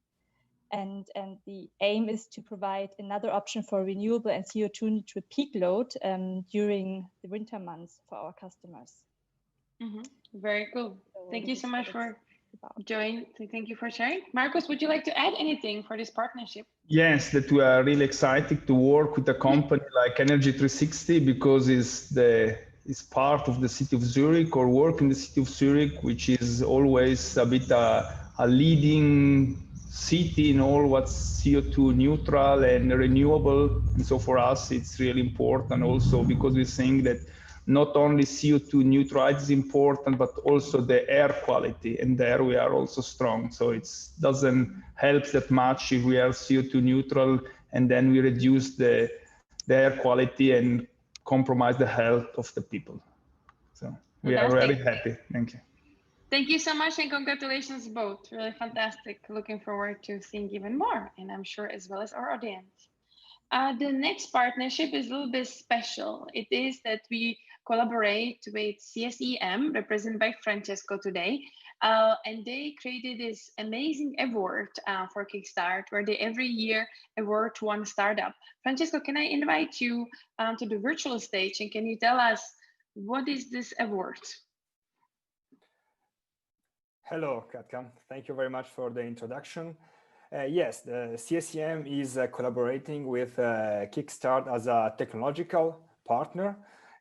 And the aim is to provide another option for renewable and CO2 neutral peak load during the winter months for our customers.
Very cool. Thank you so much for joining. Thank you for sharing. Marcus, would you like to add anything for this partnership?
Yes, that we are really excited to work with a company like Energy 360 because it's part of the city of Zurich, or work in the city of Zurich, which is always a bit a leading city in all what's CO2 neutral and renewable. And so for us, it's really important also because we think that not only CO2 neutrality is important, but also the air quality. And there we are also strong. So it doesn't help that much if we are CO2 neutral and then we reduce the air quality and compromise the health of the people. So we are very happy. Thank you.
Thank you so much and congratulations both. Really fantastic. Looking forward to seeing even more, and I'm sure as well as our audience. The next partnership is a little bit special. It is that we collaborate with CSEM, represented by Francesco today, and they created this amazing award for Kickstart, where they every year award one startup. Francesco, can I invite you to the virtual stage, and can you tell us what is this award?
Hello, Katka. Thank you very much for the introduction. Yes, the CSEM is collaborating with Kickstart as a technological partner,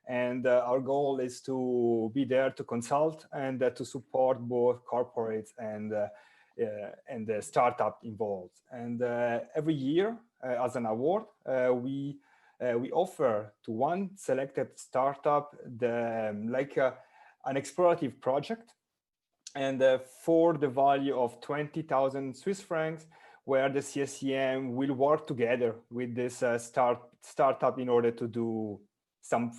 and our goal is to be there to consult and to support both corporates and the startup involved. And every year, as an award, we offer to one selected startup an explorative project, and for the value of 20,000 Swiss francs, where the CSEM will work together with this startup in order to do some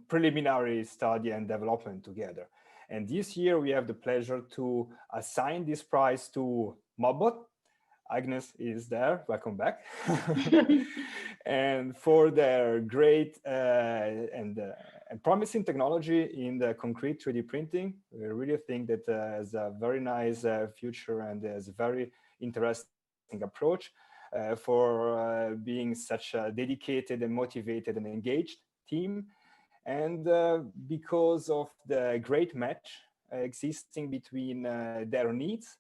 preliminary study and development together. And this year we have the pleasure to assign this prize to Mobot. Agnes is there, welcome back. And for their great and promising technology in the concrete 3D printing, we really think that has a very nice future and has a very interesting approach for being such a dedicated and motivated and engaged team. And because of the great match existing between their needs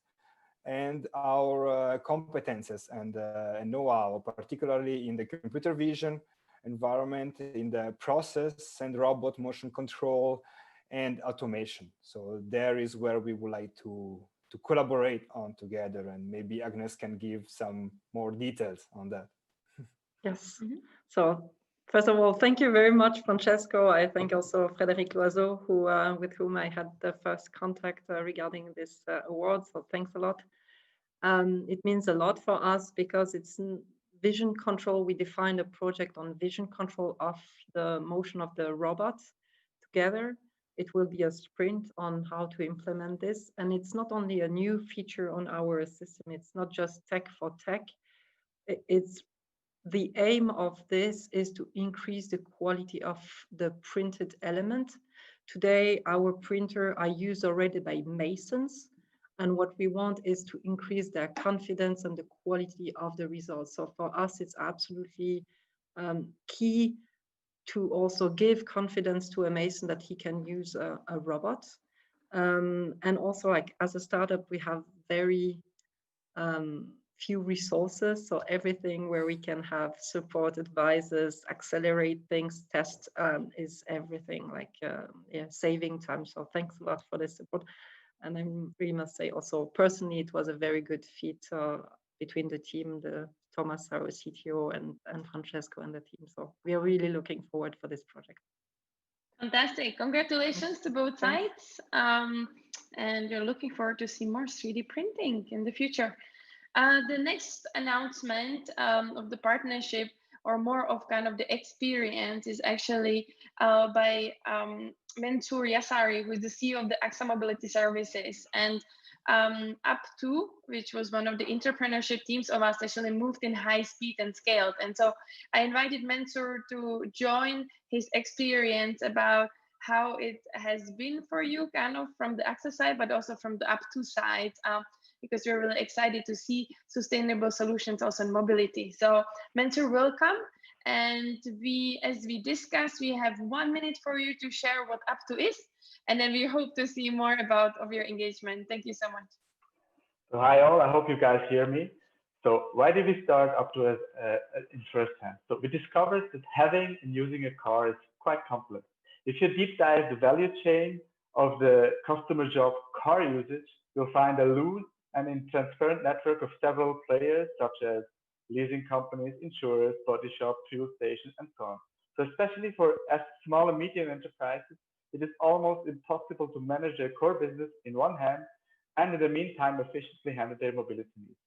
and our competences and know-how, particularly in the computer vision environment, in the process and robot motion control and automation. So there is where we would like to collaborate on together, and maybe Agnes can give some more details on that.
Yes. So first of all, thank you very much, Francesco. I thank also Frédéric Loiseau, with whom I had the first contact regarding this award. So thanks a lot. It means a lot for us because it's vision control. We defined a project on vision control of the motion of the robots together. It will be a sprint on how to implement this. And it's not only a new feature on our system, it's not just tech for tech. It's the aim of this is to increase the quality of the printed element. Today, our printer are used already by masons. And what we want is to increase their confidence and the quality of the results. So for us, it's absolutely key to also give confidence to a mason that he can use a robot. And also, like as a startup, we have very few resources. So everything where we can have support advisors, accelerate things, test is everything, like yeah, saving time. So thanks a lot for this support. And I really must say also personally, it was a very good fit between the team, Thomas, our CTO, and Francesco and the team. So we are really looking forward for this project.
Fantastic. Congratulations to both sides. And we're looking forward to see more 3D printing in the future. The next announcement of the partnership, or more of kind of the experience, is actually by Mansour Yassari, who is the CEO of the Axa Mobility Services. And Up2, which was one of the entrepreneurship teams of us, actually moved in high speed and scaled. And so I invited Mansour to join his experience about how it has been for you, kind of from the Axa side, but also from the Up2 side. Because we're really excited to see sustainable solutions also in mobility. So Mansour, welcome. And as we discussed, we have 1 minute for you to share what Up2 is. And then we hope to see more of your engagement. Thank you so much.
So hi all, I hope you guys hear me. So why did we start Up2 in first hand? So we discovered that having and using a car is quite complex. If you deep dive the value chain of the customer job car usage, you'll find a loose and intransparent network of several players, such as leasing companies, insurers, body shops, fuel stations, and so on. So especially for small and medium enterprises, it is almost impossible to manage their core business in one hand and in the meantime efficiently handle their mobility needs.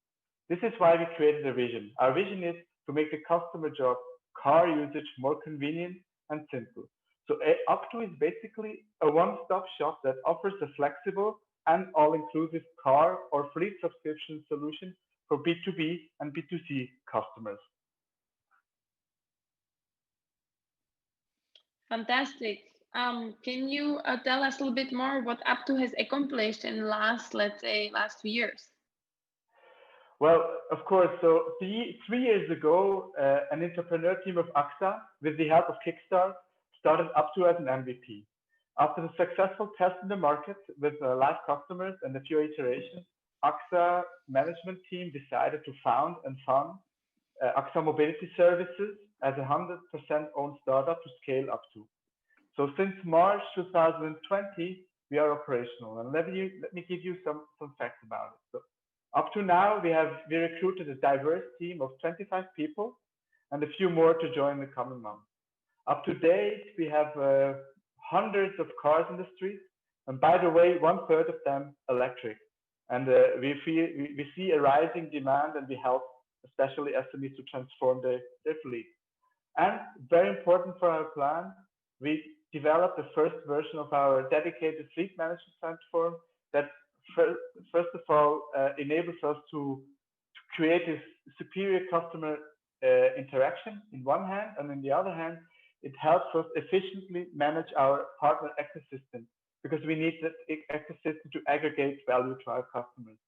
This is why we created a vision. Our vision is to make the customer job car usage more convenient and simple. So Up2 is basically a one-stop shop that offers a flexible and all-inclusive car or fleet subscription solution for B2B and B2C customers.
Fantastic. Can you tell us a little bit more what Up2 has accomplished in last 2 years?
Well, of course. So 3 years ago, an entrepreneur team of Axa, with the help of Kickstart, started Up2 as an MVP. After the successful test in the market with live customers and a few iterations, Axa management team decided to found and fund Axa Mobility Services as a 100% owned startup to scale Up2. So since March 2020, we are operational. And let me give you some facts about it. So up to now, we recruited a diverse team of 25 people and a few more to join in the coming months. Up to date, we have hundreds of cars in the street, and by the way, 1/3 of them electric. And we see a rising demand, and we help especially SMEs to transform their fleet. And very important for our plan, we developed the first version of our dedicated fleet management platform that first of all enables us to create this superior customer interaction in one hand, and on the other hand, it helps us efficiently manage our partner ecosystem, because we need that ecosystem to aggregate value to our customers.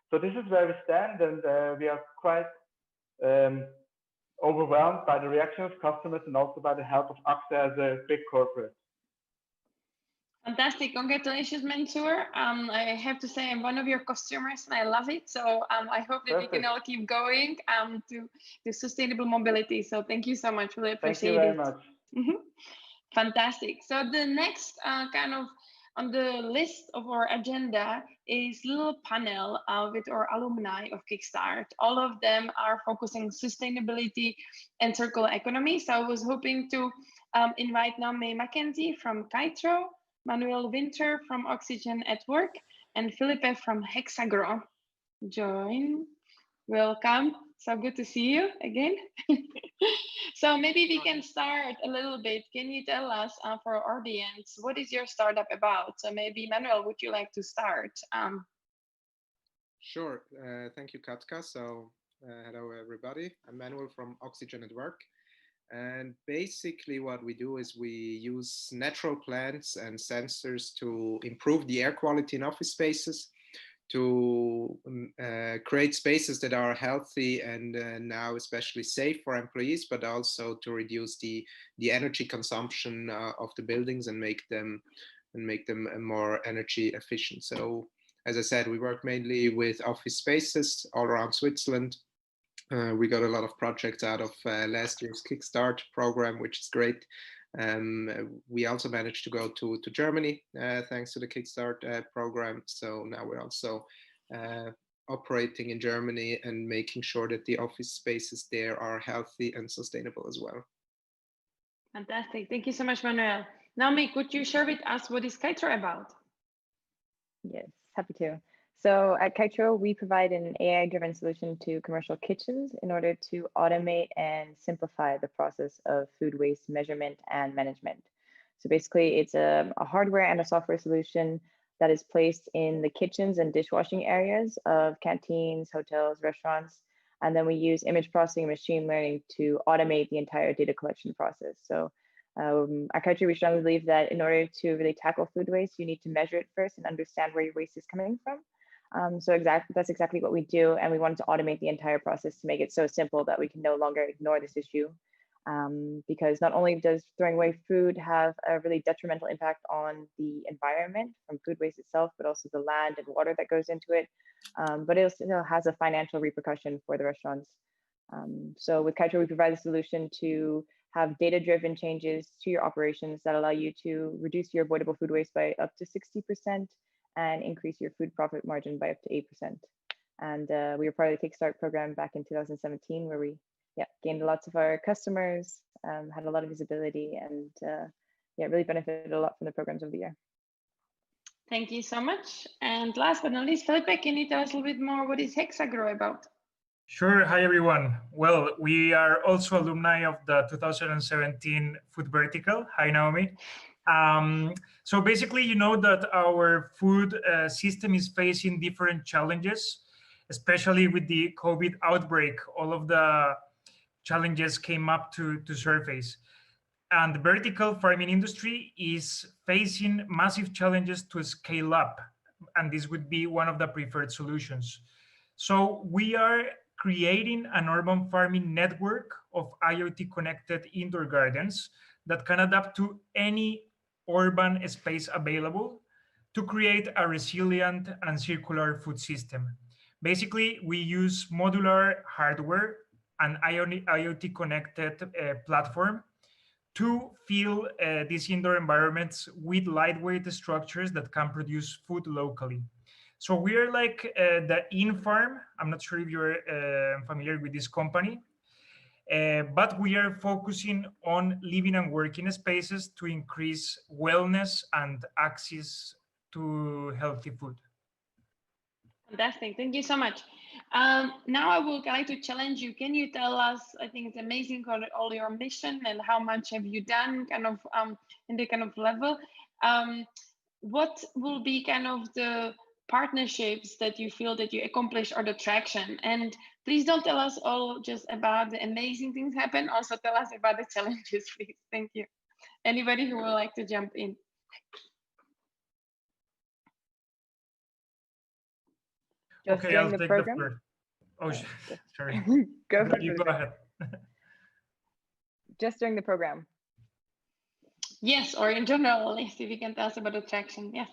So this is where we stand, and we are quite overwhelmed by the reaction of customers and also by the help of Axa as a big corporate.
Fantastic. Congratulations, Mansour. I have to say I'm one of your customers and I love it. So I hope that we can all keep going to sustainable mobility. So thank you so much. Really appreciate it.
Thank you very much.
Fantastic. So the next kind of on the list of our agenda is a little panel with our alumni of Kickstart. All of them are focusing on sustainability and circular economy. So I was hoping to invite now May Mackenzie from Kitro, Manuel Winter from Oxygen at Work, and Philippe from Hexagro. Join. Welcome. So good to see you again. So maybe we can start a little bit. Can you tell us for our audience, what is your startup about? So maybe Manuel, would you like to start?
Sure. Thank you, Katka. So hello, everybody. I'm Manuel from Oxygen at Work. And basically what we do is we use natural plants and sensors to improve the air quality in office spaces, to create spaces that are healthy and now especially safe for employees, but also to reduce the energy consumption of the buildings and make them more energy efficient. So as I said, we work mainly with office spaces all around Switzerland. We got a lot of projects out of last year's Kickstart program, which is great. We also managed to go to Germany thanks to the Kickstart program. So now we're also operating in Germany and making sure that the office spaces there are healthy and sustainable as well.
Fantastic. Thank you so much, Manuel. Naomi, could you share with us what is Kitro about?
Yes, happy to. So at Kitro, we provide an AI-driven solution to commercial kitchens in order to automate and simplify the process of food waste measurement and management. So basically, it's a hardware and a software solution that is placed in the kitchens and dishwashing areas of canteens, hotels, restaurants. And then we use image processing and machine learning to automate the entire data collection process. So at Kitro, we strongly believe that in order to really tackle food waste, you need to measure it first and understand where your waste is coming from. So that's exactly what we do. And we wanted to automate the entire process to make it so simple that we can no longer ignore this issue. Because not only does throwing away food have a really detrimental impact on the environment from food waste itself, but also the land and water that goes into it. But it also has a financial repercussion for the restaurants. So with Kitro, we provide a solution to have data-driven changes to your operations that allow you to reduce your avoidable food waste by up to 60%. And increase your food profit margin by up to 8%. And we were part of the Kickstart program back in 2017, where we gained lots of our customers, had a lot of visibility, and really benefited a lot from the programs over the year.
Thank you so much. And last but not least, Felipe, can you tell us a little bit more what is Hexagro about?
Sure. Hi, everyone. Well, we are also alumni of the 2017 Food Vertical. Hi, Naomi. So basically, you know that our food system is facing different challenges, especially with the COVID outbreak. All of the challenges came up to surface. And the vertical farming industry is facing massive challenges to scale up. And this would be one of the preferred solutions. So we are creating an urban farming network of IoT connected indoor gardens that can adapt to any urban space available to create a resilient and circular food system. Basically, we use modular hardware and IoT connected platform to fill these indoor environments with lightweight structures that can produce food locally. So we are like the InFarm. I'm not sure if you're familiar with this company. But we are focusing on living and working spaces to increase wellness and access to healthy food.
Fantastic. Thank you so much. Now I would like to challenge you. Can you tell us, I think it's amazing all your mission and how much have you done kind of in the kind of level. What will be kind of the partnerships that you feel that you accomplished or the traction? And please don't tell us all just about the amazing things happen. Also tell us about the challenges, please. Thank you. Anybody who would like to jump in?
Just
okay, I'll take
program?
the first. Oh, sorry.
Go
ahead.
Just during the program.
Yes, or in general, if you can tell us about the traction. Yeah.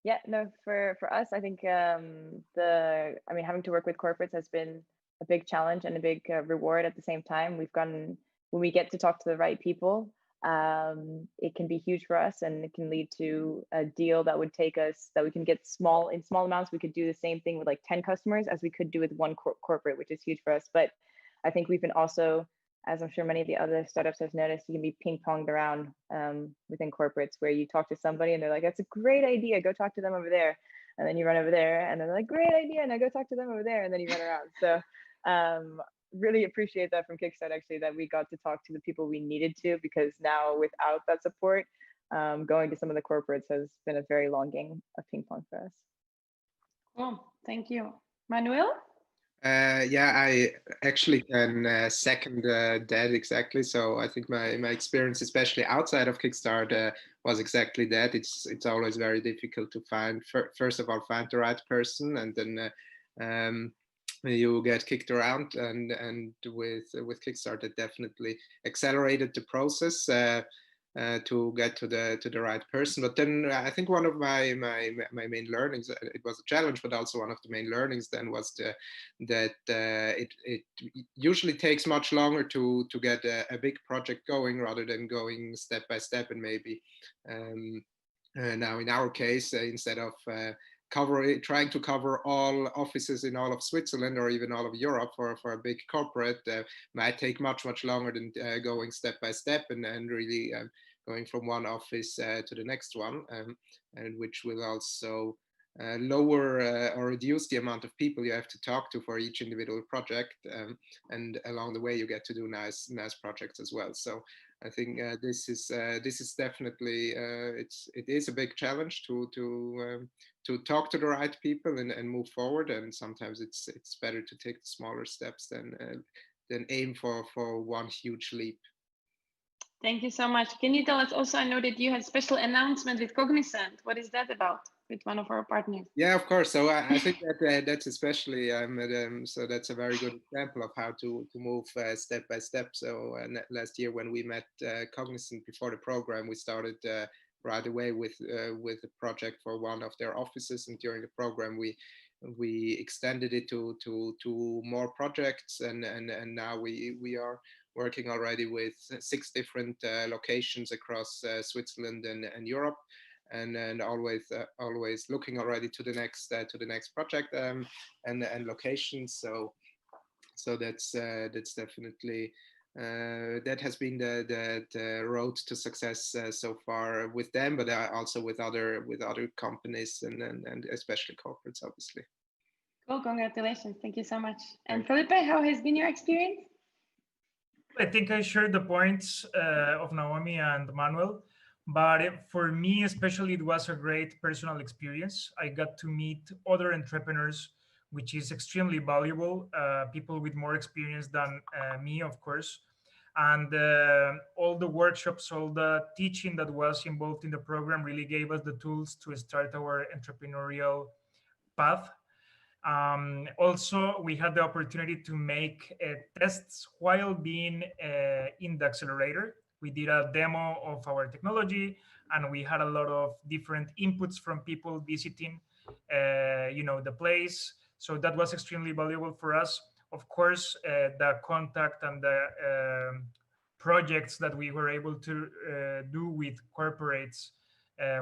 Yeah, no, for us, I think having to work with corporates has been a big challenge and a big reward at the same time. when we get to talk to the right people, it can be huge for us, and it can lead to a deal that would take us, that we can get in small amounts. We could do the same thing with like 10 customers as we could do with one corporate, which is huge for us. But I think we've been also, as I'm sure many of the other startups have noticed, you can be ping-ponged around within corporates, where you talk to somebody and they're like, that's a great idea, go talk to them over there. And then you run over there and they're like, great idea, and I go talk to them over there, and then you run around. So Really appreciate that from Kickstart, actually, that we got to talk to the people we needed to, because now without that support, going to some of the corporates has been a very long game of ping pong for us.
Cool, thank you. Manuel?
Yeah, I actually can second that exactly. So I think my experience, especially outside of Kickstart, was exactly that. It's always very difficult to find, first of all, find the right person, and then you get kicked around. And with Kickstart, it definitely accelerated the process to get to the right person. But then I think one of my main learnings, it was a challenge, but also one of the main learnings then was that it usually takes much longer to get a big project going rather than going step by step. And maybe now in our case, instead of trying to cover all offices in all of Switzerland or even all of Europe for a big corporate, might take much longer than going step by step and really going from one office to the next one, and which will also lower or reduce the amount of people you have to talk to for each individual project, and along the way you get to do nice projects as well. So I think this is definitely it is a big challenge to talk to the right people and move forward. And sometimes it's better to take the smaller steps than aim for one huge leap.
Thank you so much. Can you tell us also, I know that you had special announcement with Cognizant. What is that about with one of our partners?
Yeah, of course. So I think that that's especially, so that's a very good example of how to move step by step. So last year when we met Cognizant before the program, we started right away with a project for one of their offices. And during the program, we extended it to more projects. And now we are working already with 6 different locations across Switzerland and Europe, and always looking already to the next project and locations. So that's definitely that has been the road to success so far with them, but also with other companies and especially corporates, obviously.
Cool, congratulations! Thank you so much. And Felipe, how has been your experience?
I think I shared the points of Naomi and Manuel, but for me especially, it was a great personal experience. I got to meet other entrepreneurs, which is extremely valuable, people with more experience than me, of course. And all the workshops, all the teaching that was involved in the program really gave us the tools to start our entrepreneurial path. Also, we had the opportunity to make tests while being in the accelerator. We did a demo of our technology, and we had a lot of different inputs from people visiting, the place. So that was extremely valuable for us. Of course, the contact and the projects that we were able to do with corporates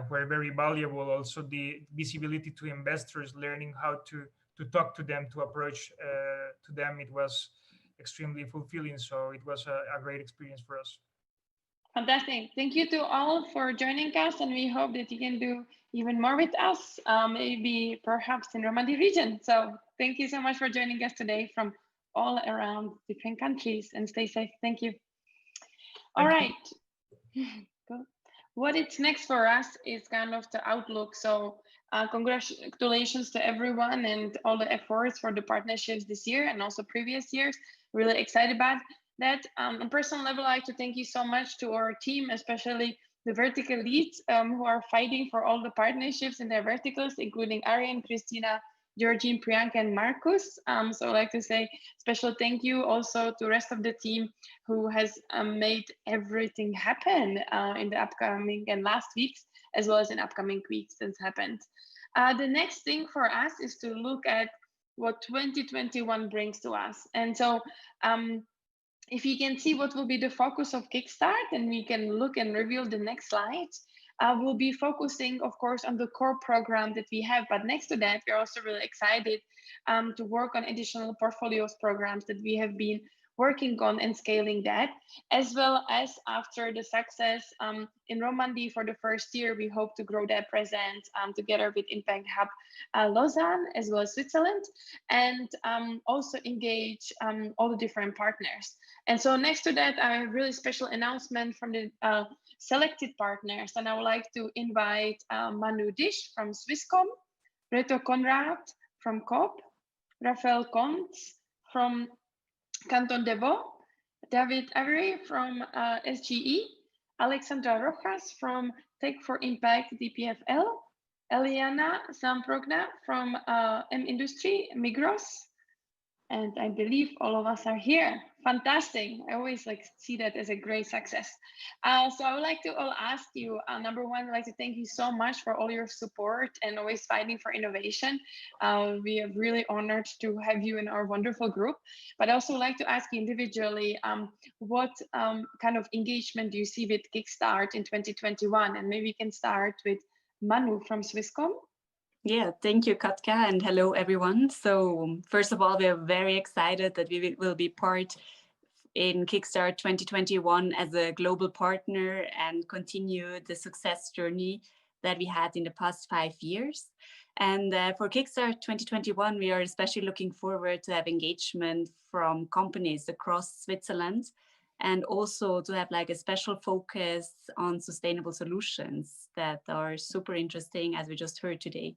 were very valuable. Also, the visibility to investors, learning how to talk to them, to approach to them, it was extremely fulfilling. So it was a great experience for us.
Fantastic. Thank you to all for joining us, and we hope that you can do even more with us, maybe perhaps in Romandie region. So thank you so much for joining us today from all around different countries, and stay safe. Thank you. All right. Cool. What is next for us is kind of the outlook. So congratulations to everyone and all the efforts for the partnerships this year and also previous years. Really excited about that. On a personal level, I'd like to thank you so much to our team, especially the vertical leads who are fighting for all the partnerships in their verticals, including Ariane, Christina, Georgine, Priyanka, and Marcus. So I'd like to say special thank you also to the rest of the team who has made everything happen in the upcoming and last weeks, as well as in upcoming weeks that's happened. The next thing for us is to look at what 2021 brings to us. And so if you can see what will be the focus of Kickstart, and we can look and reveal the next slides, we'll be focusing, of course, on the core program that we have. But next to that, we're also really excited to work on additional portfolios programs that we have been working on and scaling that, as well as after the success in Romandy for the first year, we hope to grow that presence together with Impact Hub Lausanne, as well as Switzerland, and also engage all the different partners. And so next to that, I have a really special announcement from the selected partners, and I would like to invite Manu Dish from Swisscom, Reto Konrad from COP, Raphael Kontz from Canton de Vaud, David Avery from SGE, Alexandra Rojas from Tech for Impact DPFL, Eliana Zamprogna from M Industry Migros, and I believe all of us are here. Fantastic. I always see that as a great success. So I would like to all ask you, number one, I'd like to thank you so much for all your support and always fighting for innovation. We are really honored to have you in our wonderful group. But I also like to ask you individually, what kind of engagement do you see with Kickstart in 2021? And maybe we can start with Manu from Swisscom.
Yeah, thank you, Katka, and hello, everyone. So first of all, we are very excited that we will be part in Kickstart 2021 as a global partner and continue the success journey that we had in the past 5 years. And for Kickstart 2021, we are especially looking forward to have engagement from companies across Switzerland, and also to have a special focus on sustainable solutions that are super interesting, as we just heard today.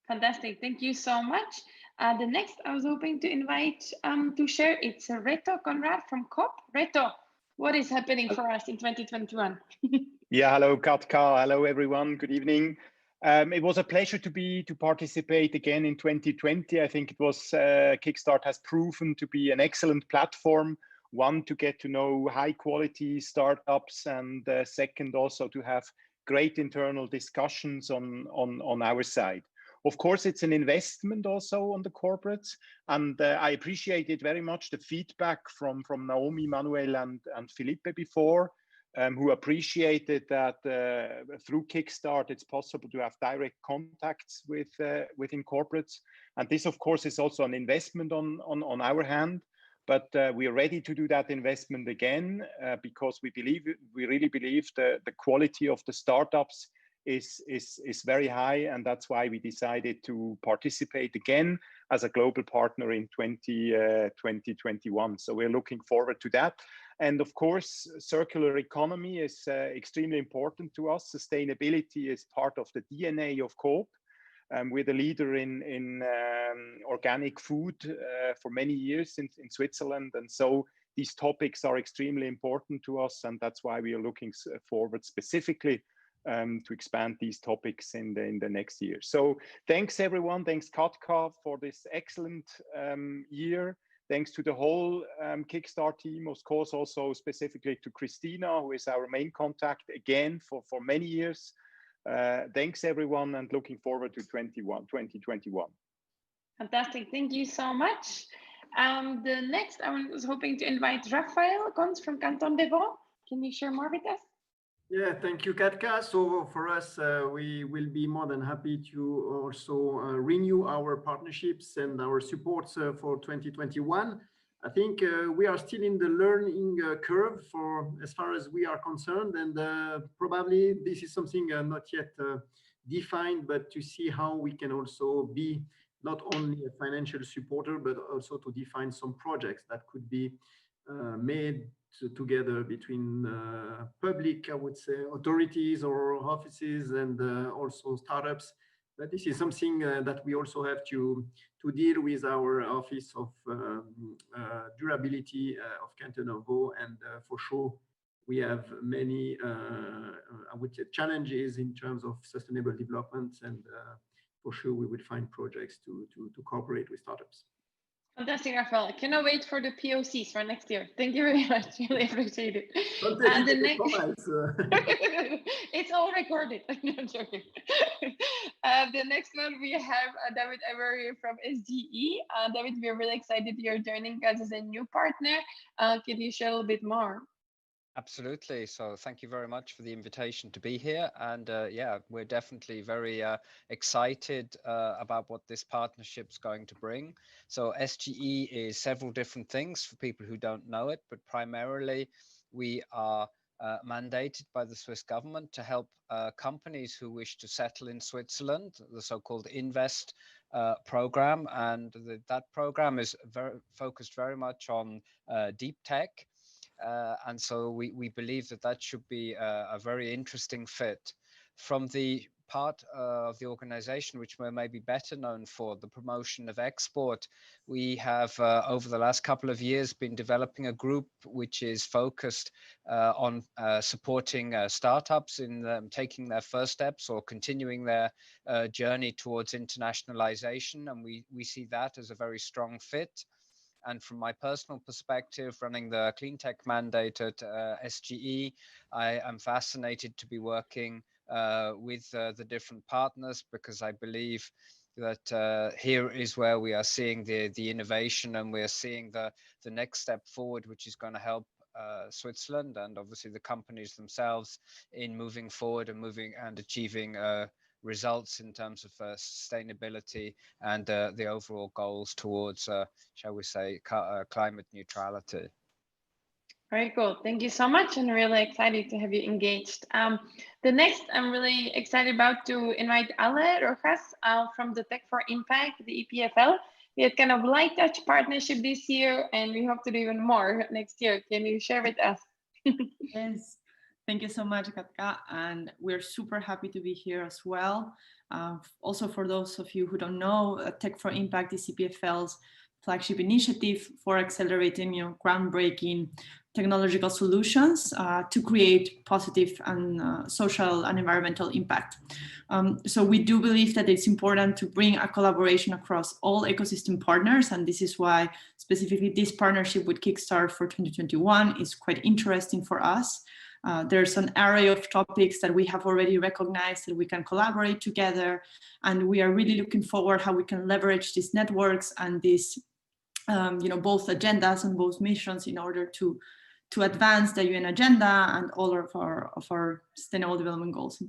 Fantastic, thank you so much. The next I was hoping to invite to share, it's Reto Konrad from COP. Reto, what is happening for us in 2021?
Yeah, hello Katka, hello everyone, good evening. It was a pleasure to participate again in 2020. I think it was Kickstart has proven to be an excellent platform. One, to get to know high quality startups, and second, also to have great internal discussions on our side. Of course, it's an investment also on the corporates, and I appreciated very much the feedback from Naomi, Manuel, and Felipe before, who appreciated that through Kickstart, it's possible to have direct contacts within corporates. And this, of course, is also an investment on our hand, but we are ready to do that investment again because we really believe the quality of the startups is very high, and that's why we decided to participate again as a global partner in 2021. So we're looking forward to that. And of course, circular economy is extremely important to us. Sustainability is part of the DNA of Coop. We're the leader in organic food for many years in Switzerland, and so these topics are extremely important to us, and that's why we are looking forward specifically to expand these topics in the next year. So thanks everyone, thanks Katka for this excellent year. Thanks to the whole Kickstart team, of course, also specifically to Christina, who is our main contact again for many years. Thanks everyone, and looking forward to 2021.
Fantastic, thank you so much. The next I was hoping to invite Raphael Kontz from Canton de Vaud. Can you share more with us?
Yeah, thank you, Katka. So for us, we will be more than happy to also renew our partnerships and our supports for 2021. I think we are still in the learning curve for as far as we are concerned, and probably this is something not yet defined, but to see how we can also be not only a financial supporter, but also to define some projects that could be made together between public, I would say, authorities or offices, and also startups. But this is something that we also have to deal with our Office of Durability of Canton of Vaud, and for sure we have many, I would say, challenges in terms of sustainable development, and for sure we would find projects to cooperate with startups.
Fantastic, Raphael. I cannot wait for the POCs for next year. Thank you very much. Really appreciate it. And the next, it's all recorded. I'm joking. The next one we have David Avery from SGE. David, we're really excited you're joining us as a new partner. Can you share a little bit more?
Absolutely. So thank you very much for the invitation to be here. And yeah, we're definitely very excited about what this partnership's going to bring. So SGE is several different things for people who don't know it, but primarily we are mandated by the Swiss government to help companies who wish to settle in Switzerland, the so-called Invest program. And that program is focused very much on deep tech. And so we believe that that should be a very interesting fit. From the part of the organization which we're maybe better known for, the promotion of export, we have over the last couple of years been developing a group which is focused on supporting startups in taking their first steps or continuing their journey towards internationalization. And we see that as a very strong fit. And from my personal perspective, running the clean tech mandate at SGE, I am fascinated to be working with the different partners, because I believe that here is where we are seeing the innovation, and we're seeing the next step forward, which is going to help Switzerland and obviously the companies themselves in moving forward and achieving results in terms of sustainability and the overall goals towards, shall we say, climate neutrality.
Very cool. Thank you so much, and really excited to have you engaged. The next, I'm really excited about to invite Ale Rojas from the Tech for Impact, the EPFL. We had kind of light touch partnership this year, and we hope to do even more next year. Can you share with us?
Yes. Thank you so much, Katka, and we're super happy to be here as well. Also, for those of you who don't know, Tech for Impact is CPFL's flagship initiative for accelerating groundbreaking technological solutions to create positive and social and environmental impact. So we do believe that it's important to bring a collaboration across all ecosystem partners, and this is why specifically this partnership with Kickstart for 2021 is quite interesting for us. There's an array of topics that we have already recognized that we can collaborate together, and we are really looking forward how we can leverage these networks and these both agendas and both missions in order to advance the UN agenda and all of our sustainable development goals.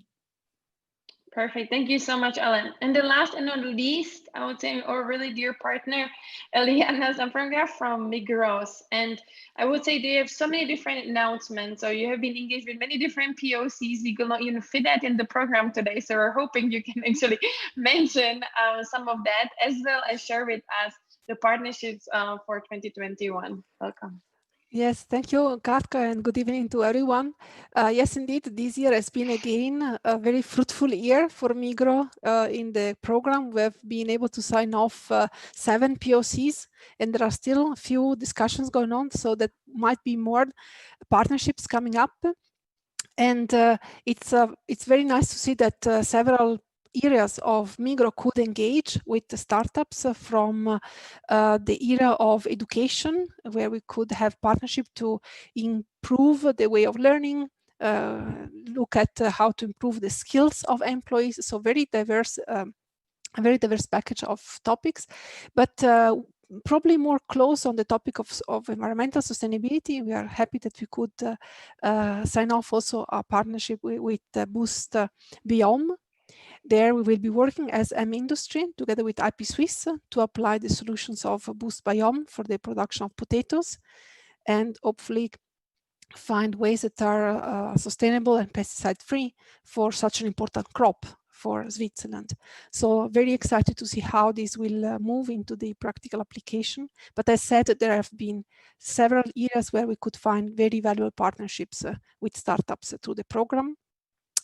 Perfect. Thank you so much, Ellen. And the last and not least, I would say our really dear partner, Eliana Zamfranga from Migros. And I would say they have so many different announcements. So you have been engaged with many different POCs. We could not even fit that in the program today. So we're hoping you can actually mention some of that, as well as share with us the partnerships for 2021. Welcome.
Yes, thank you, Katka, and good evening to everyone. Yes, indeed, this year has been again a very fruitful year for Migros in the program. We have been able to sign off 7 POCs, and there are still a few discussions going on, so that might be more partnerships coming up. And it's very nice to see that several areas of Migros could engage with the startups from the era of education, where we could have partnership to improve the way of learning, look at how to improve the skills of employees. So very diverse, a very diverse package of topics, but probably more close on the topic of environmental sustainability. We are happy that we could sign off also a partnership with Boost Biome. There we will be working as Industry together with IP Swiss to apply the solutions of Boost Biome for the production of potatoes, and hopefully find ways that are sustainable and pesticide-free for such an important crop for Switzerland. So very excited to see how this will move into the practical application. But as said, there have been several areas where we could find very valuable partnerships with startups through the program.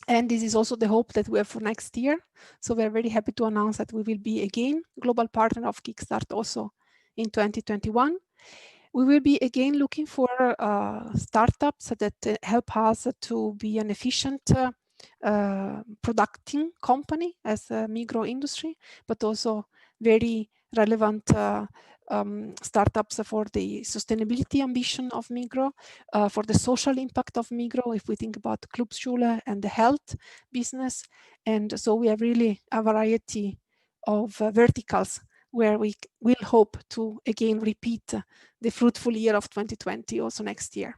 And this is also the hope that we have for next year. So we're very happy to announce that we will be again global partner of Kickstart also in 2021. We will be again looking for startups that help us to be an efficient producting company as a Migros industry, but also very relevant startups for the sustainability ambition of Migros, for the social impact of Migros, if we think about Clubschule and the health business. And so we have really a variety of verticals where we will hope to again repeat the fruitful year of 2020 also next year.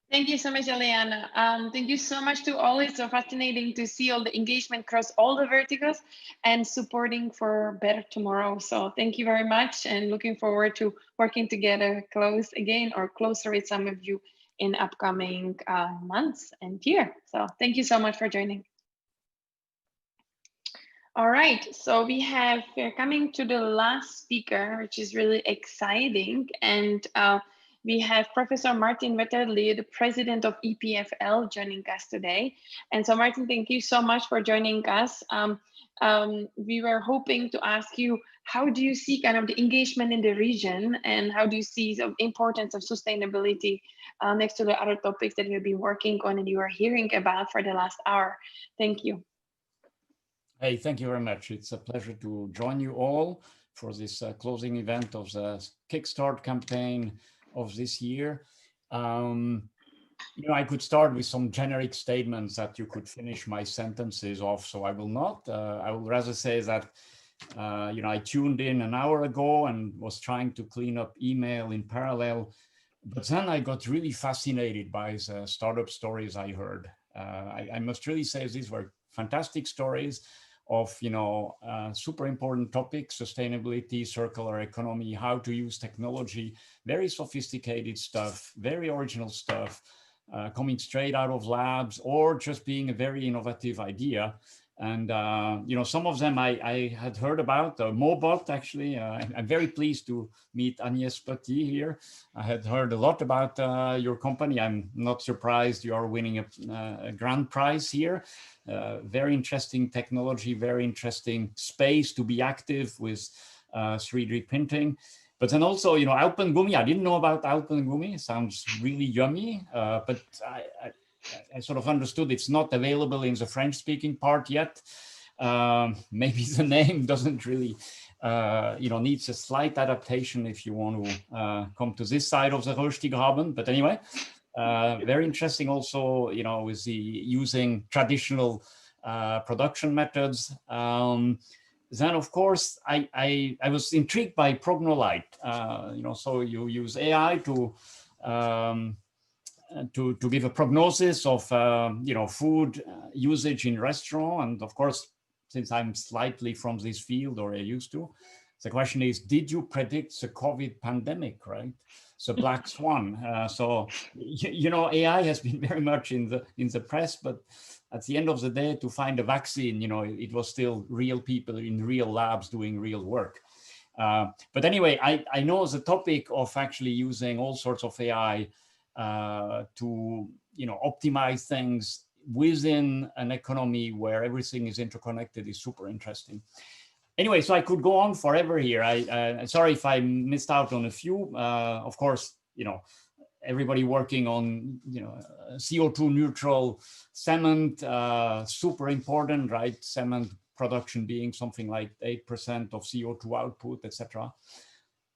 Thank you so much, Eliana. Thank you so much to all. It's so fascinating to see all the engagement across all the verticals and supporting for better tomorrow. So thank you very much, and looking forward to working together close again or closer with some of you in upcoming months and year. So thank you so much for joining. All right, so we're coming to the last speaker, which is really exciting. And we have Professor Martin Wetterli, the president of EPFL, joining us today. And so Martin, thank you so much for joining us. We were hoping to ask you, how do you see kind of the engagement in the region, and how do you see the importance of sustainability next to the other topics that you've been working on and you are hearing about for the last hour? Thank you.
Hey, thank you very much. It's a pleasure to join you all for this closing event of the Kickstart campaign of this year. I could start with some generic statements that you could finish my sentences off, so I will not. I will rather say that, I tuned in an hour ago and was trying to clean up email in parallel, but then I got really fascinated by the startup stories I heard. I must really say these were fantastic stories of, super important topics: sustainability, circular economy, how to use technology, very sophisticated stuff, very original stuff, coming straight out of labs or just being a very innovative idea. And, some of them I had heard about. Mobot, actually, I'm very pleased to meet Agnès Petit here. I had heard a lot about your company. I'm not surprised you are winning a grand prize here. Very interesting technology, very interesting space to be active with 3D printing. But then also, Alpengumi, I didn't know about Alpengumi. It sounds really yummy, but I sort of understood it's not available in the French-speaking part yet. Maybe the name doesn't really, needs a slight adaptation if you want to come to this side of the Röstigraben. But anyway, very interesting also, with the using traditional production methods. Then, of course, I was intrigued by Prognolite. So you use AI to give a prognosis of, food usage in restaurant. And of course, since I'm slightly from this field, or I used to, the question is, did you predict the COVID pandemic, right? So black swan. So, AI has been very much in the press, but at the end of the day, to find a vaccine, it was still real people in real labs doing real work. But anyway, I know the topic of actually using all sorts of AI to optimize things within an economy where everything is interconnected is super interesting. Anyway, so I could go on forever here. Sorry if I missed out on a few. Of course, everybody working on CO2 neutral cement, super important, right? Cement production being something like 8% of CO2 output, etc.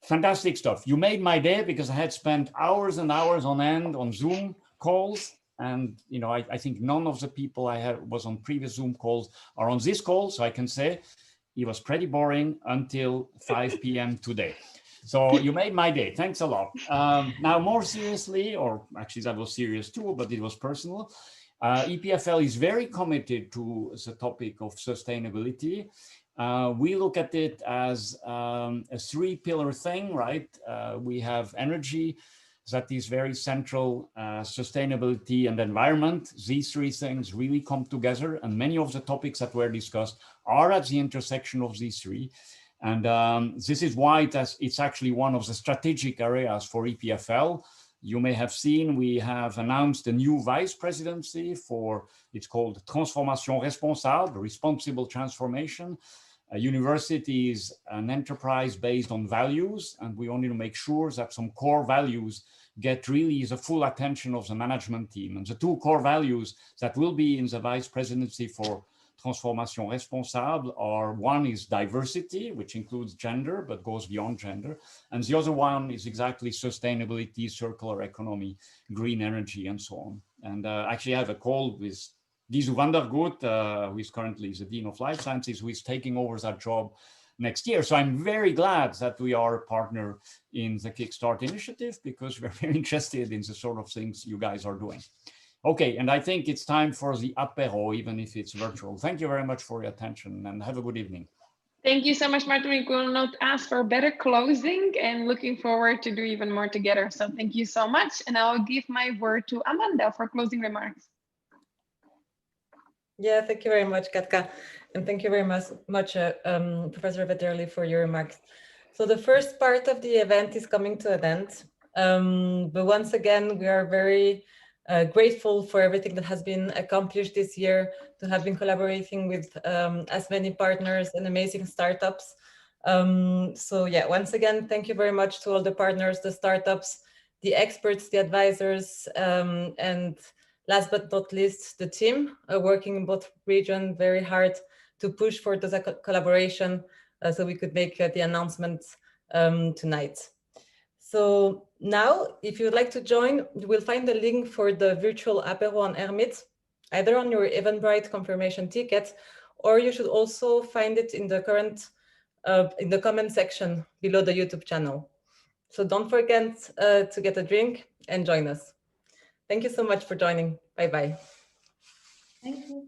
Fantastic stuff. You made my day, because I had spent hours and hours on end on Zoom calls. And, I think none of the people I was on previous Zoom calls are on this call. So I can say it was pretty boring until 5 p.m. today. So you made my day. Thanks a lot. Now, more seriously, or actually that was serious too, but it was personal. EPFL is very committed to the topic of sustainability. We look at it as a three-pillar thing, right? We have energy, that is very central, sustainability and environment. These three things really come together, and many of the topics that were discussed are at the intersection of these three. And this is why it's actually one of the strategic areas for EPFL. You may have seen we have announced a new vice presidency for, it's called Transformation Responsable, responsible transformation. A university is an enterprise based on values, and we wanted to make sure that some core values get really the full attention of the management team. And the two core values that will be in the vice presidency for Transformation Responsable are, one is diversity, which includes gender, but goes beyond gender. And the other one is exactly sustainability, circular economy, green energy, and so on. And actually I have a call with Gizu Vandergoed, who is currently the Dean of Life Sciences, who is taking over that job next year. So I'm very glad that we are a partner in the Kickstart initiative, because we're very interested in the sort of things you guys are doing. Okay, and I think it's time for the apéro, even if it's virtual. Thank you very much for your attention, and have a good evening.
Thank you so much, Martin. We will not ask for better closing, and looking forward to do even more together. So thank you so much. And I'll give my word to Amanda for closing remarks.
Yeah, thank you very much, Katka. And thank you very much, Professor Vetterli, for your remarks. So the first part of the event is coming to an end. But once again, we are very grateful for everything that has been accomplished this year, to have been collaborating with as many partners and amazing startups. So yeah, once again, thank you very much to all the partners, the startups, the experts, the advisors, and last but not least, the team working in both regions very hard to push for this collaboration so we could make the announcements tonight. So now, if you'd like to join, you will find the link for the virtual apéro on Hermit, either on your Eventbrite confirmation ticket, or you should also find it in the in the comment section below the YouTube channel. So don't forget to get a drink and join us. Thank you so much for joining. Bye-bye.
Thank you.